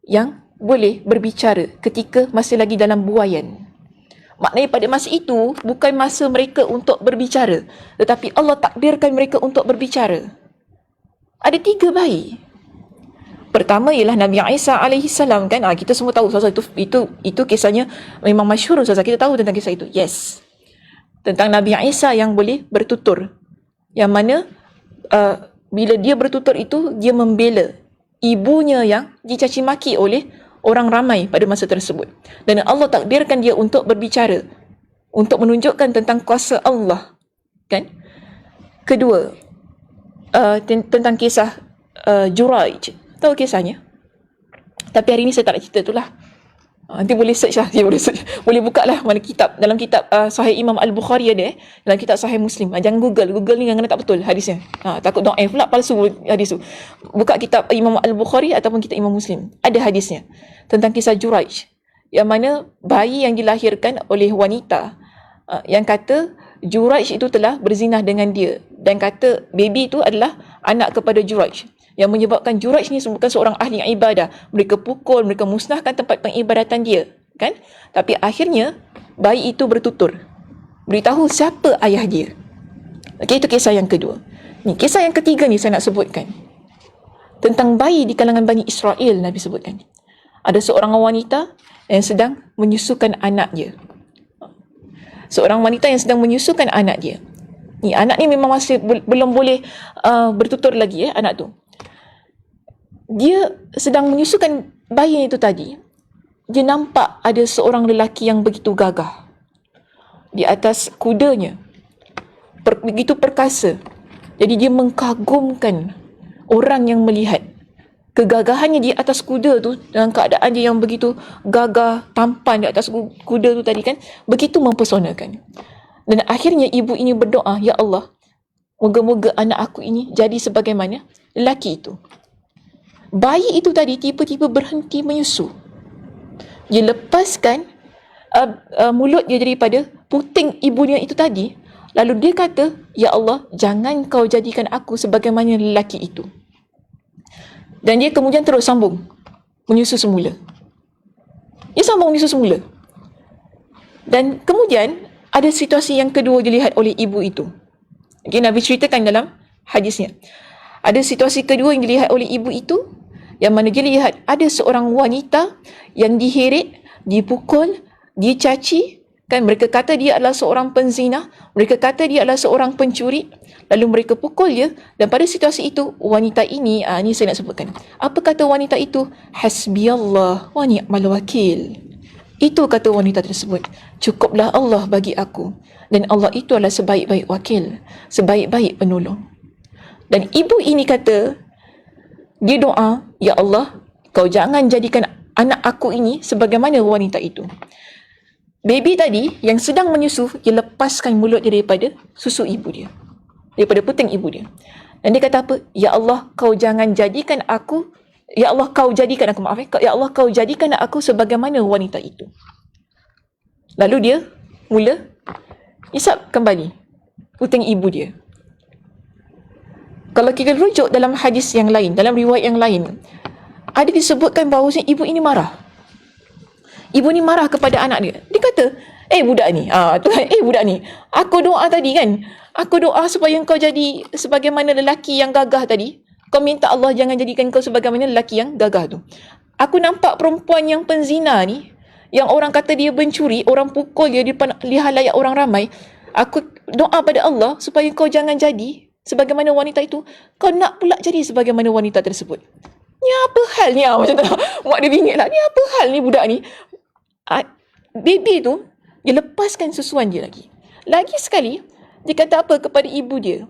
yang boleh berbicara ketika masih lagi dalam buaian. Maknanya pada masa itu bukan masa mereka untuk berbicara, tetapi Allah takdirkan mereka untuk berbicara. Ada 3 bayi. Pertama ialah Nabi Isa AS, kan? Kita semua tahu Ustazah, itu kisahnya memang masyhur Ustazah. Kita tahu tentang kisah itu. Yes. Tentang Nabi Isa yang boleh bertutur. Yang mana bila dia bertutur itu, dia membela ibunya yang dicaci maki oleh orang ramai pada masa tersebut. Dan Allah takdirkan dia untuk berbicara, untuk menunjukkan tentang kuasa Allah. Kan? Kedua, tentang kisah Juraij. Tahu kisahnya? Tapi hari ni saya tak nak cerita tu lah. Nanti boleh search lah. Boleh buka lah mana kitab. Dalam kitab Sahih Imam Al-Bukhari ada. Dalam kitab Sahih Muslim. Jangan Google ni kadang-kadang tak betul hadisnya. Takut da'if pula, palsu hadis tu. Buka kitab Imam Al-Bukhari ataupun kitab Imam Muslim. Ada hadisnya. tentang kisah Juraij, yang mana bayi yang dilahirkan oleh wanita yang kata Juraij itu telah berzinah dengan dia, dan kata baby itu adalah anak kepada Juraij, yang menyebabkan Juraij ni bukan seorang ahli ibadah. Mereka pukul, mereka musnahkan tempat pengibadatan dia, kan? Tapi akhirnya bayi itu bertutur, beritahu siapa ayah dia. Okey, itu kisah yang kedua. Ni kisah yang ketiga ni saya nak sebutkan tentang bayi di kalangan Bani Israel. Nabi sebutkan ada seorang wanita yang sedang menyusukan anak dia. Seorang wanita yang sedang menyusukan anak dia. Ni anak ni memang masih belum boleh bertutur lagi, anak tu. Dia sedang menyusukan bayi itu tadi. Dia nampak ada seorang lelaki yang begitu gagah di atas kudanya, begitu perkasa. Jadi dia mengkagumkan orang yang melihat kegagahannya di atas kuda tu, dalam keadaan dia yang begitu gagah, tampan di atas kuda tu tadi kan, begitu mempesonakan. Dan akhirnya ibu ini berdoa, ya Allah, moga-moga anak aku ini jadi sebagaimana lelaki itu. Bayi itu tadi tiba-tiba berhenti menyusu. Dia lepaskan mulut dia daripada puting ibunya itu tadi. Lalu dia kata, ya Allah, jangan kau jadikan aku sebagaimana lelaki itu. Dan dia kemudian terus sambung menyusu semula. Dia sambung menyusu semula. Dan kemudian ada situasi yang kedua dilihat oleh ibu itu. Okay, Nabi ceritakan dalam hadisnya. Ada situasi kedua yang dilihat oleh ibu itu, yang mana dia lihat ada seorang wanita yang diheret, dipukul, dicaci. Kan mereka kata dia adalah seorang penzina, mereka kata dia adalah seorang pencuri, lalu mereka pukul dia. Dan pada situasi itu, wanita ini, ni saya nak sebutkan. Apa kata wanita itu? Hasbiyallah wa ni'mal wakil. Itu kata wanita tersebut. Cukuplah Allah bagi aku. Dan Allah itu adalah sebaik-baik wakil, sebaik-baik penolong. Dan ibu ini kata, dia doa, ya Allah, kau jangan jadikan anak aku ini sebagaimana wanita itu. Baby tadi yang sedang menyusu, dia lepaskan mulut dia daripada susu ibu dia, daripada puting ibu dia. Dan dia kata apa? Ya Allah, kau jangan jadikan aku, ya Allah, kau jadikan aku, ya Allah, kau jadikan aku sebagaimana wanita itu. Lalu dia mula isap kembali puting ibu dia. Kalau kita rujuk dalam hadis yang lain, dalam riwayat yang lain, ada disebutkan bahawasanya ibu ini marah. Ibu ni marah kepada anak dia. Dia kata, budak ni, budak ni, aku doa tadi kan, aku doa supaya kau jadi sebagaimana lelaki yang gagah tadi. Kau minta Allah jangan jadikan kau sebagaimana lelaki yang gagah tu. Aku nampak perempuan yang penzina ni, yang orang kata dia pencuri, orang pukul dia di halayak orang ramai. Aku doa pada Allah supaya kau jangan jadi sebagaimana wanita itu. Kau nak pula jadi sebagaimana wanita tersebut. Ni apa hal ni? Macam tu. Mak dia bingit lah. Ni apa hal ni budak ni? Baby tu, dia lepaskan susuan dia lagi. Lagi sekali, dia kata apa kepada ibu dia?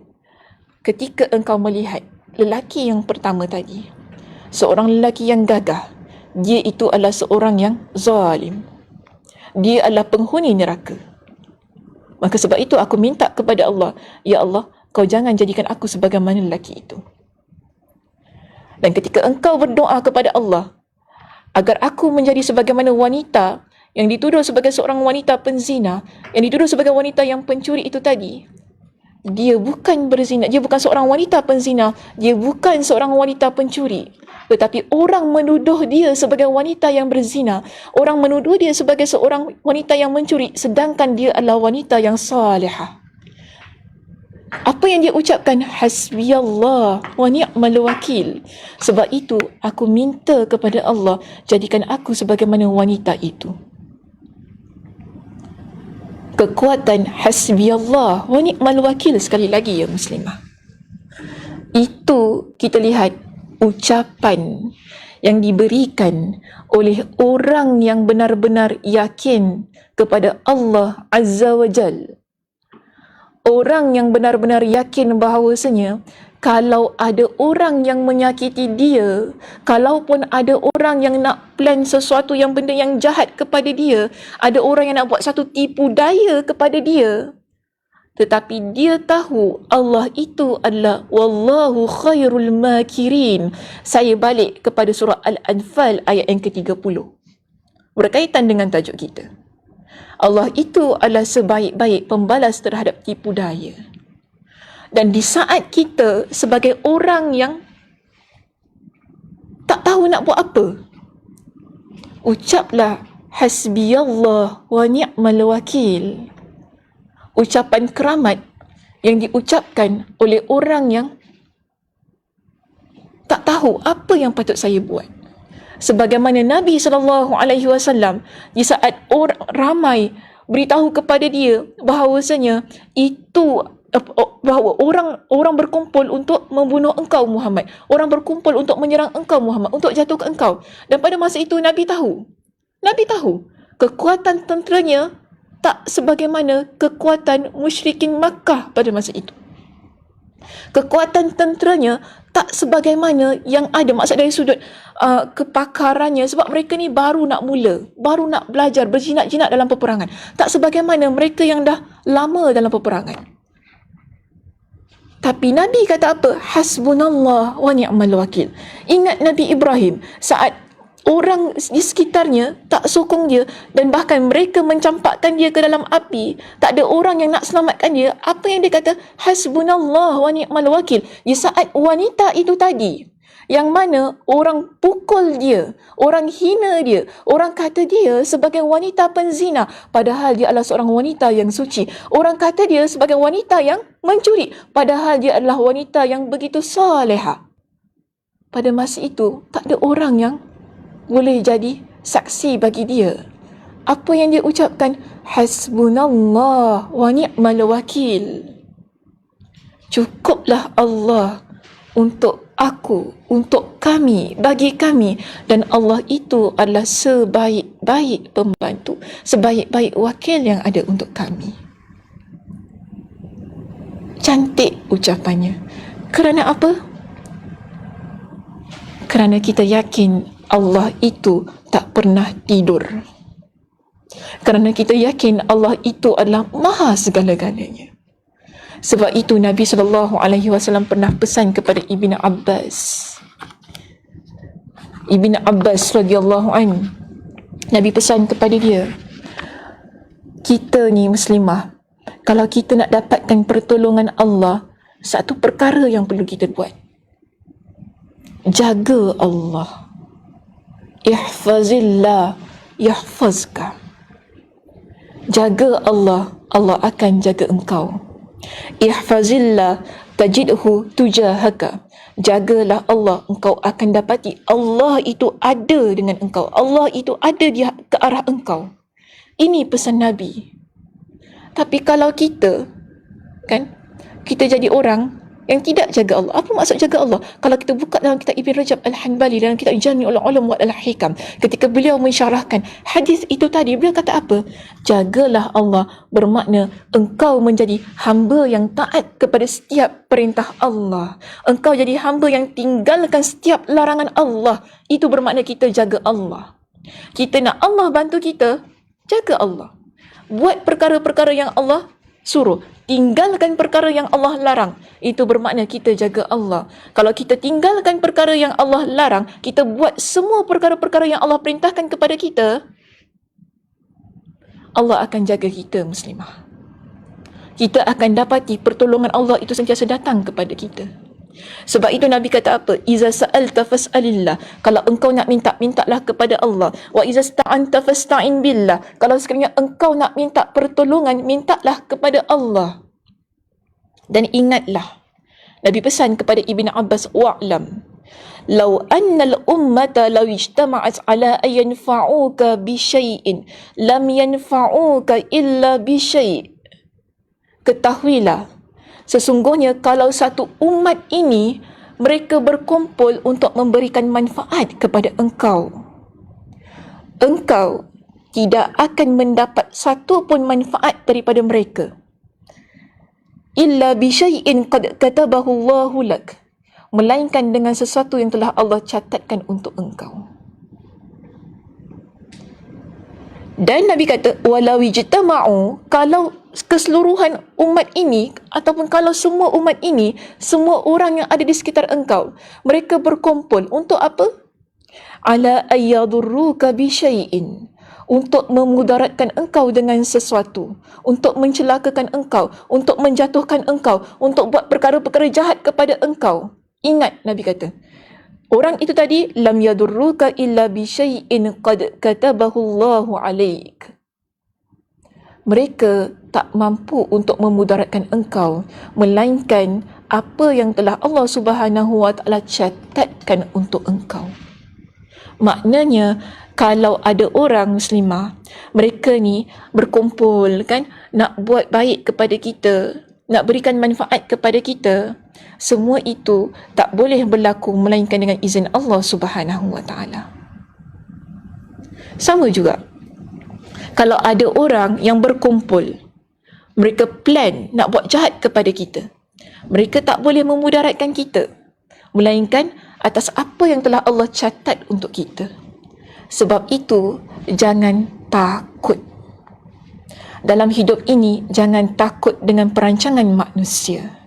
Ketika engkau melihat lelaki yang pertama tadi, seorang lelaki yang gagah, dia itu adalah seorang yang zalim. Dia adalah penghuni neraka. Maka sebab itu aku minta kepada Allah, ya Allah, kau jangan jadikan aku sebagaimana lelaki itu. Dan ketika engkau berdoa kepada Allah agar aku menjadi sebagaimana wanita yang dituduh sebagai seorang wanita penzina, yang dituduh sebagai wanita yang pencuri itu tadi, dia bukan berzina, dia bukan seorang wanita penzina, dia bukan seorang wanita pencuri, tetapi orang menuduh dia sebagai wanita yang berzina, orang menuduh dia sebagai seorang wanita yang mencuri, sedangkan dia adalah wanita yang salihah. Apa yang dia ucapkan? Hasbiyallah wa ni'mal wakil. Sebab itu aku minta kepada Allah, jadikan aku sebagaimana wanita itu. Kekuatan hasbiyallah wa ni'mal wakil, sekali lagi ya muslimah. Itu kita lihat ucapan yang diberikan oleh orang yang benar-benar yakin kepada Allah Azza wa Jal. Orang yang benar-benar yakin bahawasanya kalau ada orang yang menyakiti dia, kalaupun ada orang yang nak plan sesuatu yang benda yang jahat kepada dia, ada orang yang nak buat satu tipu daya kepada dia, tetapi dia tahu Allah itu adalah wallahu khairul makirin. Saya balik kepada surah Al-Anfal ayat yang ke-30. Berkaitan dengan tajuk kita. Allah itu adalah sebaik-baik pembalas terhadap tipu daya. Dan di saat kita sebagai orang yang tak tahu nak buat apa, ucaplah hasbiyallah wa ni'mal wakil. Ucapan keramat yang diucapkan oleh orang yang tak tahu apa yang patut saya buat. Sebagaimana Nabi SAW di saat ramai beritahu kepada dia bahawasanya itu bahawa orang berkumpul untuk membunuh engkau Muhammad, orang berkumpul untuk menyerang engkau Muhammad, untuk jatuhkan engkau. Dan pada masa itu Nabi tahu kekuatan tenteranya tak sebagaimana kekuatan musyrikin Makkah pada masa itu. Kekuatan tenteranya tak sebagaimana yang ada, maksud dari sudut kepakarannya, sebab mereka ni baru nak belajar berjinak-jinak dalam peperangan, tak sebagaimana mereka yang dah lama dalam peperangan. Tapi Nabi kata apa? Hasbunallah wa ni'mal wakil. Ingat Nabi Ibrahim saat orang di sekitarnya tak sokong dia dan bahkan mereka mencampakkan dia ke dalam api, tak ada orang yang nak selamatkan dia. Apa yang dia kata? Hasbunallah wa ni'mal wakil. Di saat wanita itu tadi, yang mana orang pukul dia, orang hina dia, orang kata dia sebagai wanita penzina, padahal dia adalah seorang wanita yang suci. Orang kata dia sebagai wanita yang mencuri, padahal dia adalah wanita yang begitu salihah. Pada masa itu, tak ada orang yang boleh jadi saksi bagi dia. Apa yang dia ucapkan? Hasbunallah wa ni'mal wakil. Cukuplah Allah untuk aku, untuk kami, bagi kami. Dan Allah itu adalah sebaik-baik pembantu, sebaik-baik wakil yang ada untuk kami. Cantik ucapannya. Kerana apa? Kerana kita yakin Allah itu tak pernah tidur. Kerana kita yakin Allah itu adalah maha segala-galanya. Sebab itu Nabi SAW pernah pesan kepada Ibn Abbas. Ibn Abbas radhiyallahu anhu, Nabi pesan kepada dia, kita ni muslimah, kalau kita nak dapatkan pertolongan Allah, satu perkara yang perlu kita buat, jaga Allah. Ihfazillah yahfazka. Jaga Allah, Allah akan jaga engkau. Ihfazillah tajidhu tujahaka. Jagalah Allah, engkau akan dapati Allah itu ada dengan engkau. Allah itu ada di ke arah engkau. Ini pesan Nabi. Tapi kalau kita jadi orang yang tidak jaga Allah. Apa maksud jaga Allah? Kalau kita buka dalam kitab Ibn Rajab Al-Hanbali, dalam kitab Jami' Ulum wa Al-Hikam, ketika beliau mensyarahkan hadis itu tadi, beliau kata apa? Jagalah Allah bermakna engkau menjadi hamba yang taat kepada setiap perintah Allah. Engkau jadi hamba yang tinggalkan setiap larangan Allah. Itu bermakna kita jaga Allah. Kita nak Allah bantu kita, jaga Allah. Buat perkara-perkara yang Allah suruh, tinggalkan perkara yang Allah larang. Itu bermakna kita jaga Allah. Kalau kita tinggalkan perkara yang Allah larang, kita buat semua perkara-perkara yang Allah perintahkan kepada kita, Allah akan jaga kita muslimah. Kita akan dapati pertolongan Allah itu sentiasa datang kepada kita. Sebab itu Nabi kata apa? Iza sa'alta fas'alillah. Kalau engkau nak minta, mintalah kepada Allah. Wa iza sta'anta fasta'in billah. Kalau sekiranya engkau nak minta pertolongan, mintalah kepada Allah. Dan ingatlah, Nabi pesan kepada Ibn Abbas, wa'lam law annal ummata law ijtama'at ala an yanfa'uka bi syai'in lam yanfa'uka illa bi syai'. Ketahuilah, sesungguhnya kalau satu umat ini mereka berkumpul untuk memberikan manfaat kepada engkau, engkau tidak akan mendapat satu pun manfaat daripada mereka. Illa bi syai'in qad katabahu Allahu lak, melainkan dengan sesuatu yang telah Allah catatkan untuk engkau. Dan Nabi kata, walau ijtama'u, kalau keseluruhan umat ini ataupun kalau semua umat ini, semua orang yang ada di sekitar engkau, mereka berkumpul untuk apa? Ala ayyadurruka bi syai'in, untuk memudaratkan engkau dengan sesuatu, untuk mencelakakan engkau, untuk menjatuhkan engkau, untuk buat perkara-perkara jahat kepada engkau. Ingat, Nabi kata, orang itu tadi, lam yadurruka illa bi syai'in qad katabahu Allahu alaik. Mereka tak mampu untuk memudaratkan engkau, melainkan apa yang telah Allah Subhanahu wa taala catatkan untuk engkau. Maknanya, kalau ada orang muslimah, mereka ni berkumpul kan, nak buat baik kepada kita, nak berikan manfaat kepada kita, semua itu tak boleh berlaku melainkan dengan izin Allah Subhanahu wa taala. Sama juga, kalau ada orang yang berkumpul, mereka plan nak buat jahat kepada kita, mereka tak boleh memudaratkan kita, melainkan atas apa yang telah Allah catat untuk kita. Sebab itu, jangan takut. Dalam hidup ini, jangan takut dengan perancangan manusia.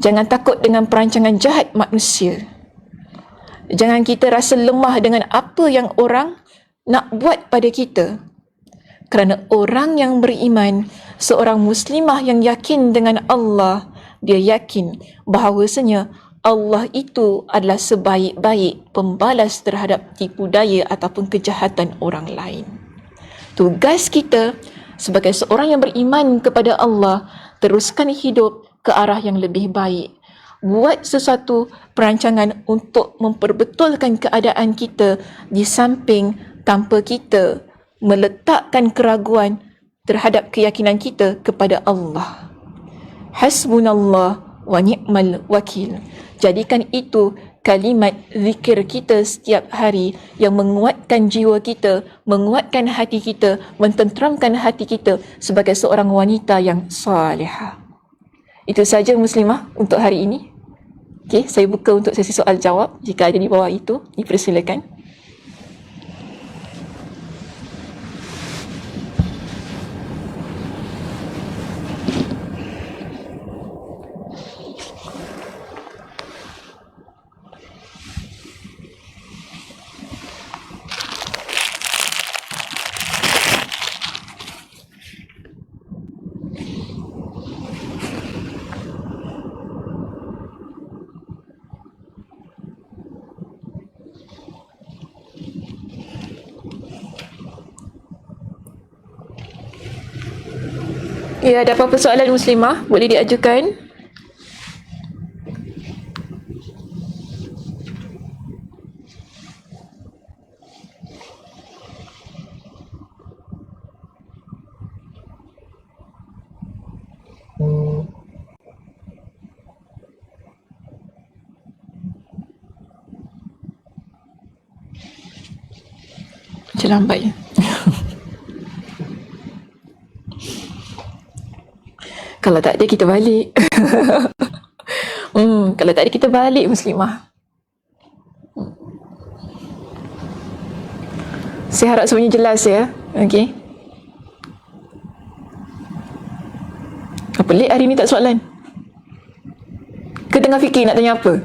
Jangan takut dengan perancangan jahat manusia. Jangan kita rasa lemah dengan apa yang orang nak buat pada kita. Kerana orang yang beriman, seorang muslimah yang yakin dengan Allah, dia yakin bahawasanya Allah itu adalah sebaik-baik pembalas terhadap tipu daya ataupun kejahatan orang lain. Tugas kita sebagai seorang yang beriman kepada Allah, teruskan hidup ke arah yang lebih baik. Buat sesuatu perancangan untuk memperbetulkan keadaan kita, di samping tanpa kita meletakkan keraguan terhadap keyakinan kita kepada Allah. Hasbunallah wa ni'mal wakil. Jadikan itu kalimat zikir kita setiap hari yang menguatkan jiwa kita, menguatkan hati kita, mententeramkan hati kita sebagai seorang wanita yang salihah. Itu saja muslimah untuk hari ini. Okey, saya buka untuk sesi soal jawab. Jika ada di bawah itu, dipersilakan. Ya, ada apa-apa soalan muslimah? Boleh diajukan. Macam lambat ya. Kalau tak ada kita balik. Kalau tak ada kita balik muslimah. Saya harap semuanya jelas ya. Okey. Apa pelik hari ni tak soalan? Ke tengah fikir nak tanya apa?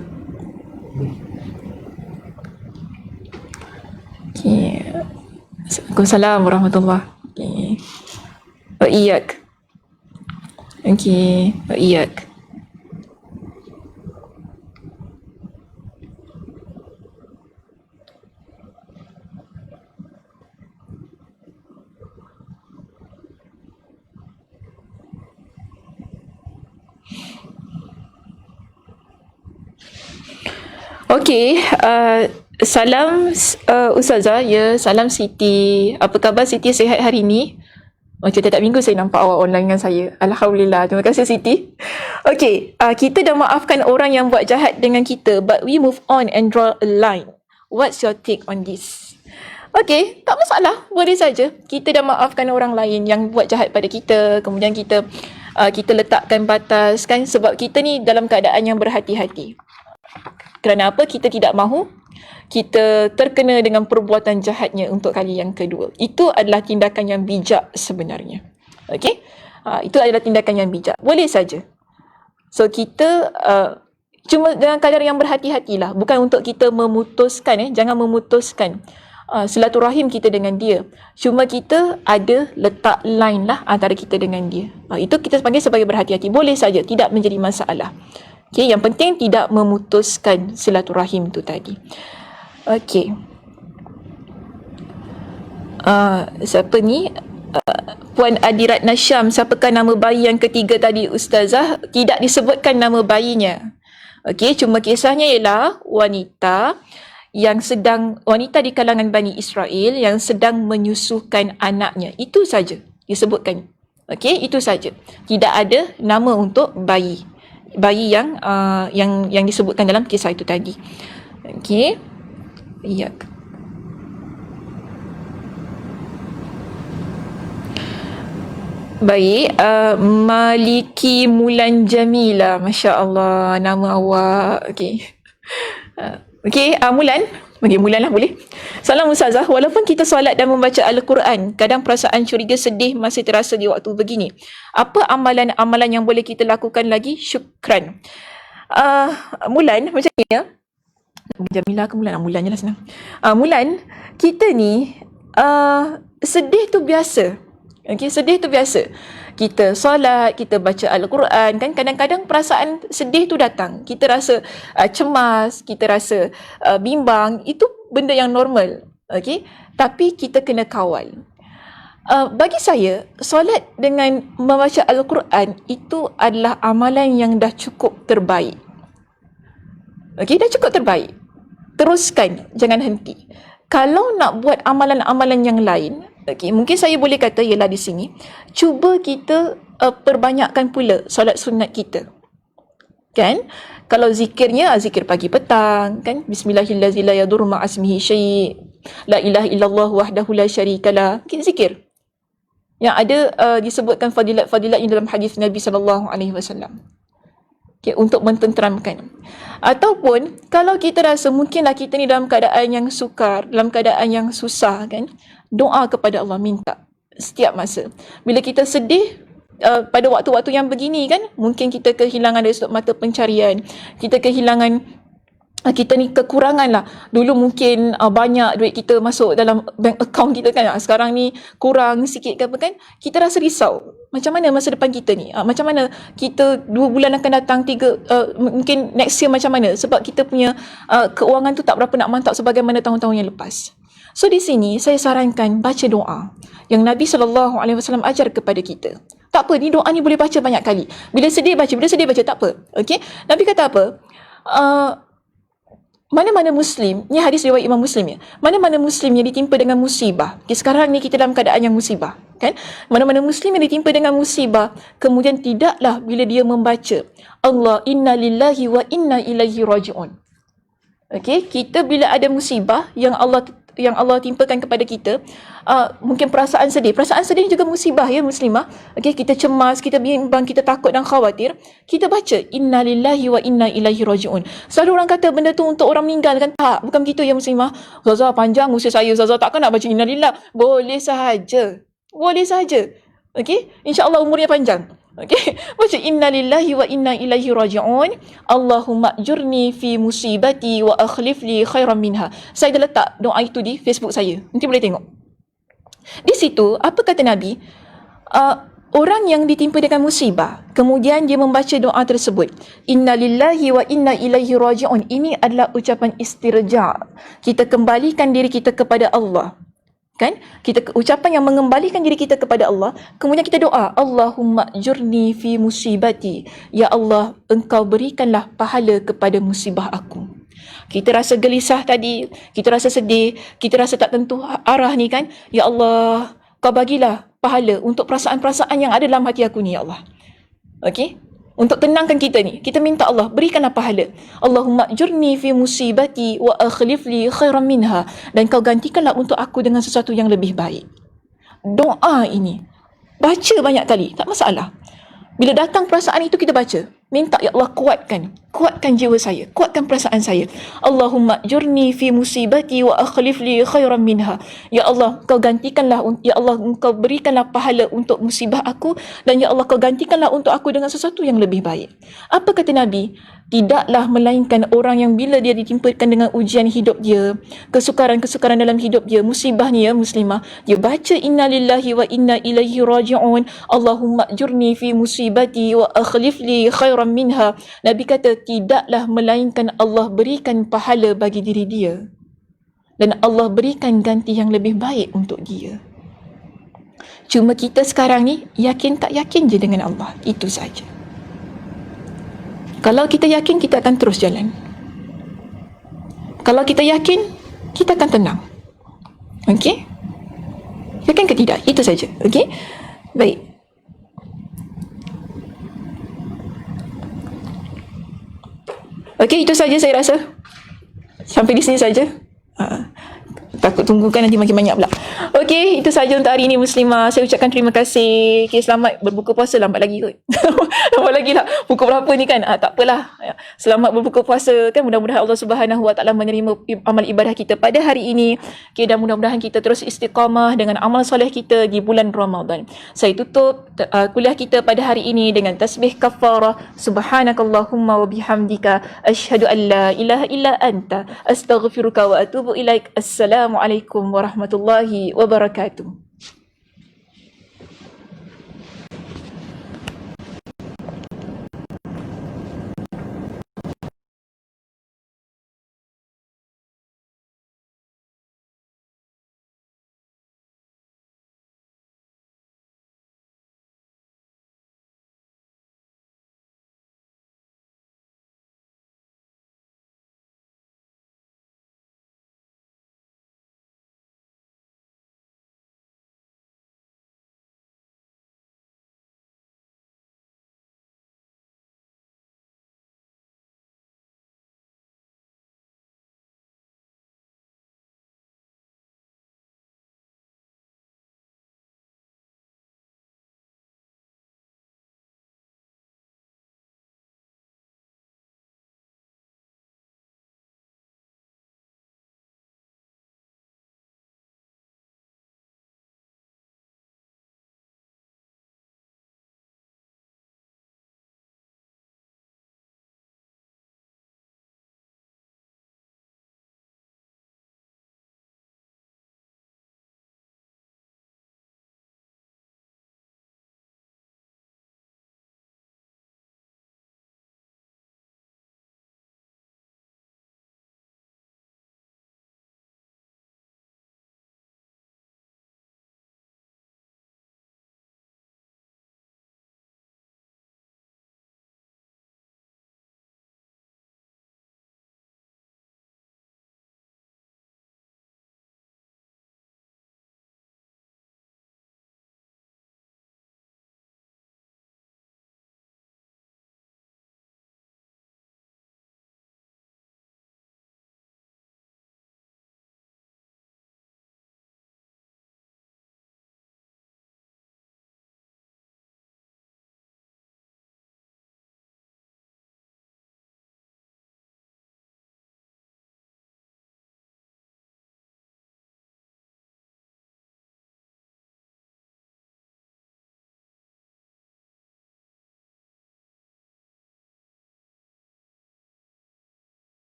Okey. Assalamualaikum warahmatullahi wabarakatuh. Okey. Wa iyyak. Okey, wa iyyak. Okey, salam Ustazah, ya, salam Siti. Apa khabar Siti, sihat hari ni? Macam tiap minggu saya nampak awak online dengan saya. Alhamdulillah, terima kasih Siti. Okey, kita dah maafkan orang yang buat jahat dengan kita, but we move on and draw a line. What's your take on this? Okey, tak masalah, boleh saja. Kita dah maafkan orang lain yang buat jahat pada kita, kemudian kita letakkan batas kan, sebab kita ni dalam keadaan yang berhati-hati. Kerana apa? Kita tidak mahu kita terkena dengan perbuatan jahatnya untuk kali yang kedua. Itu adalah tindakan yang bijak sebenarnya. Okey? Itu adalah tindakan yang bijak. Boleh saja. So kita cuma dengan kadar yang berhati-hatilah. Bukan untuk kita memutuskan, jangan memutuskan silaturahim kita dengan dia. Cuma kita ada letak line lah antara kita dengan dia. Itu kita panggil sebagai berhati-hati. Boleh saja, tidak menjadi masalah. Okay, yang penting tidak memutuskan silaturahim tu tadi. Okay. Siapa ni? Puan Adirat Nasyam, siapakah nama bayi yang ketiga tadi Ustazah? Tidak disebutkan nama bayinya. Okey, cuma kisahnya ialah wanita di kalangan Bani Israel yang sedang menyusukan anaknya. Itu saja disebutkan. Okey, itu saja. Tidak ada nama untuk bayi. Bayi yang disebutkan dalam kisah itu tadi. Okey. Ya. Baik, Maliki Mulan Jamila. Masya Allah, nama awak. Okey. Okey, Mulan. Okey, Mulan lah boleh. Salam Ustazah, walaupun kita solat dan membaca Al-Quran, kadang perasaan curiga sedih masih terasa di waktu begini. Apa amalan-amalan yang boleh kita lakukan lagi? Syukran. Mulan, macam ni ya. Jamila ke Mulan? Mulan je lah senang. Mulan, kita ni sedih tu biasa. Okay, sedih tu biasa. Kita solat, kita baca Al-Quran, kan kadang-kadang perasaan sedih tu datang. Kita rasa cemas, kita rasa bimbang. Itu benda yang normal. Okay? Tapi kita kena kawal. Bagi saya, solat dengan membaca Al-Quran itu adalah amalan yang dah cukup terbaik. Okay, dah cukup terbaik. Teruskan, jangan henti. Kalau nak buat amalan-amalan yang lain, okay, mungkin saya boleh kata ialah di sini, cuba kita perbanyakkan pula solat sunat kita. Kan? Kalau zikirnya, zikir pagi petang, kan? Bismillahirrahmanirrahim, la yadurru ma'asmihi syai', la ilaha illallah wahdahu la syarikalah. Okay, zikir. Yang ada disebutkan fadilat-fadilatnya dalam hadis Nabi SAW. Okay, untuk mententeramkan. Ataupun kalau kita rasa mungkinlah kita ni dalam keadaan yang sukar, dalam keadaan yang susah, kan, doa kepada Allah, minta setiap masa. Bila kita sedih pada waktu-waktu yang begini, kan, mungkin kita kehilangan dari sudut mata pencarian, kita kehilangan, kita ni kekurangan lah. Dulu mungkin banyak duit kita masuk dalam bank account kita, kan. Sekarang ni kurang sikit ke apa, kan. Kita rasa risau. Macam mana masa depan kita ni? Macam mana kita 2 bulan akan datang, 3, mungkin next year macam mana? Sebab kita punya keuangan tu tak berapa nak mantap sebagaimana tahun-tahun yang lepas. So di sini saya sarankan baca doa yang Nabi SAW ajar kepada kita. Tak apa, ni doa ni boleh baca banyak kali. Bila sedih baca, tak apa. Okey? Nabi kata apa? Mana-mana Muslim, ni hadis riwayat Imam Muslim ya. Mana-mana Muslim yang ditimpa dengan musibah. Okay, sekarang ni kita dalam keadaan yang musibah, kan? Mana-mana Muslim yang ditimpa dengan musibah, kemudian tidaklah bila dia membaca Allah inna lillahi wa inna ilaihi raji'un. Okey, kita bila ada musibah yang Allah timpakan kepada kita, mungkin perasaan sedih ni juga musibah ya muslimah. Okey, kita cemas, kita bimbang, kita takut dan khawatir, kita baca innalillahi wa inna ilaihi raji'un. Selalu orang kata benda tu untuk orang meninggal, kan? Tak, bukan begitu ya muslimah. Ustazah panjang usia saya, Ustazah takkan nak baca innalillah. Boleh sahaja. Okey, insya-Allah umurnya panjang. Okey, baca innalillahi wa inna ilaihi raji'un. Allahumma ajurni fi musibati wa akhlif li khairan minha. Saya dah letak doa itu di Facebook saya. Nanti boleh tengok. Di situ apa kata Nabi? Orang yang ditimpa dengan musibah, kemudian dia membaca doa tersebut, innalillahi wa inna ilaihi raji'un. Ini adalah ucapan istirja'. Kita kembalikan diri kita kepada Allah. Kan? Kita ucapan yang mengembalikan diri kita kepada Allah. Kemudian kita doa, Allahumma jurni fi musibati. Ya Allah, engkau berikanlah pahala kepada musibah aku. Kita rasa gelisah tadi, kita rasa sedih, kita rasa tak tentu arah ni, kan. Ya Allah, kau bagilah pahala untuk perasaan-perasaan yang ada dalam hati aku ni, ya Allah. Okey? Untuk tenangkan kita ni, kita minta Allah berikanlah pahala. Allahumma jurni fi musibati wa akhlif li khairan minha. Dan kau gantikanlah untuk aku dengan sesuatu yang lebih baik. Doa ini baca banyak kali, tak masalah. Bila datang perasaan itu kita baca, minta ya Allah kuatkan kuatkan jiwa saya, kuatkan perasaan saya. Allahumma ajurni fi musibati wa akhlif li khairan minha. Ya Allah, kau gantikanlah, ya Allah, kau berikanlah pahala untuk musibah aku, dan ya Allah, kau gantikanlah untuk aku dengan sesuatu yang lebih baik. Apa kata Nabi? Tidaklah melainkan orang yang bila dia ditimpakan dengan ujian hidup dia, kesukaran-kesukaran dalam hidup dia, musibah ni ya muslimah, dia baca inna lillahi wa inna ilaihi raji'un, Allahumma ajurni fi musibati wa akhlif li khairan minha. Nabi kata tidaklah melainkan Allah berikan pahala bagi diri dia, dan Allah berikan ganti yang lebih baik untuk dia. Cuma kita sekarang ni yakin tak yakin je dengan Allah, itu saja. Kalau kita yakin, kita akan terus jalan. Kalau kita yakin, kita akan tenang. Okey? Yakin ke tidak? Itu saja. Okey? Baik. Okey, itu saja saya rasa. Sampai di sini saja. Takut tunggukan nanti makin banyak pula. Okey, itu saja untuk hari ini muslimah. Saya ucapkan terima kasih. Okey, selamat berbuka puasa. Lambat lagi kot. Lambat lagi lah. Pukul berapa ni kan? Tak apalah. Selamat berbuka puasa kan. Mudah-mudahan Allah Subhanahu Wa Taala menerima amal ibadah kita pada hari ini. Okey, dan mudah-mudahan kita terus istiqamah dengan amal soleh kita di bulan Ramadan. Saya tutup kuliah kita pada hari ini dengan tasbih kafarah. Subhanakallahumma wa bihamdika asyhadu an la ilaha illa anta astaghfiruka wa atubu ilaik. Assalamualaikum warahmatullahi wabarakatuh.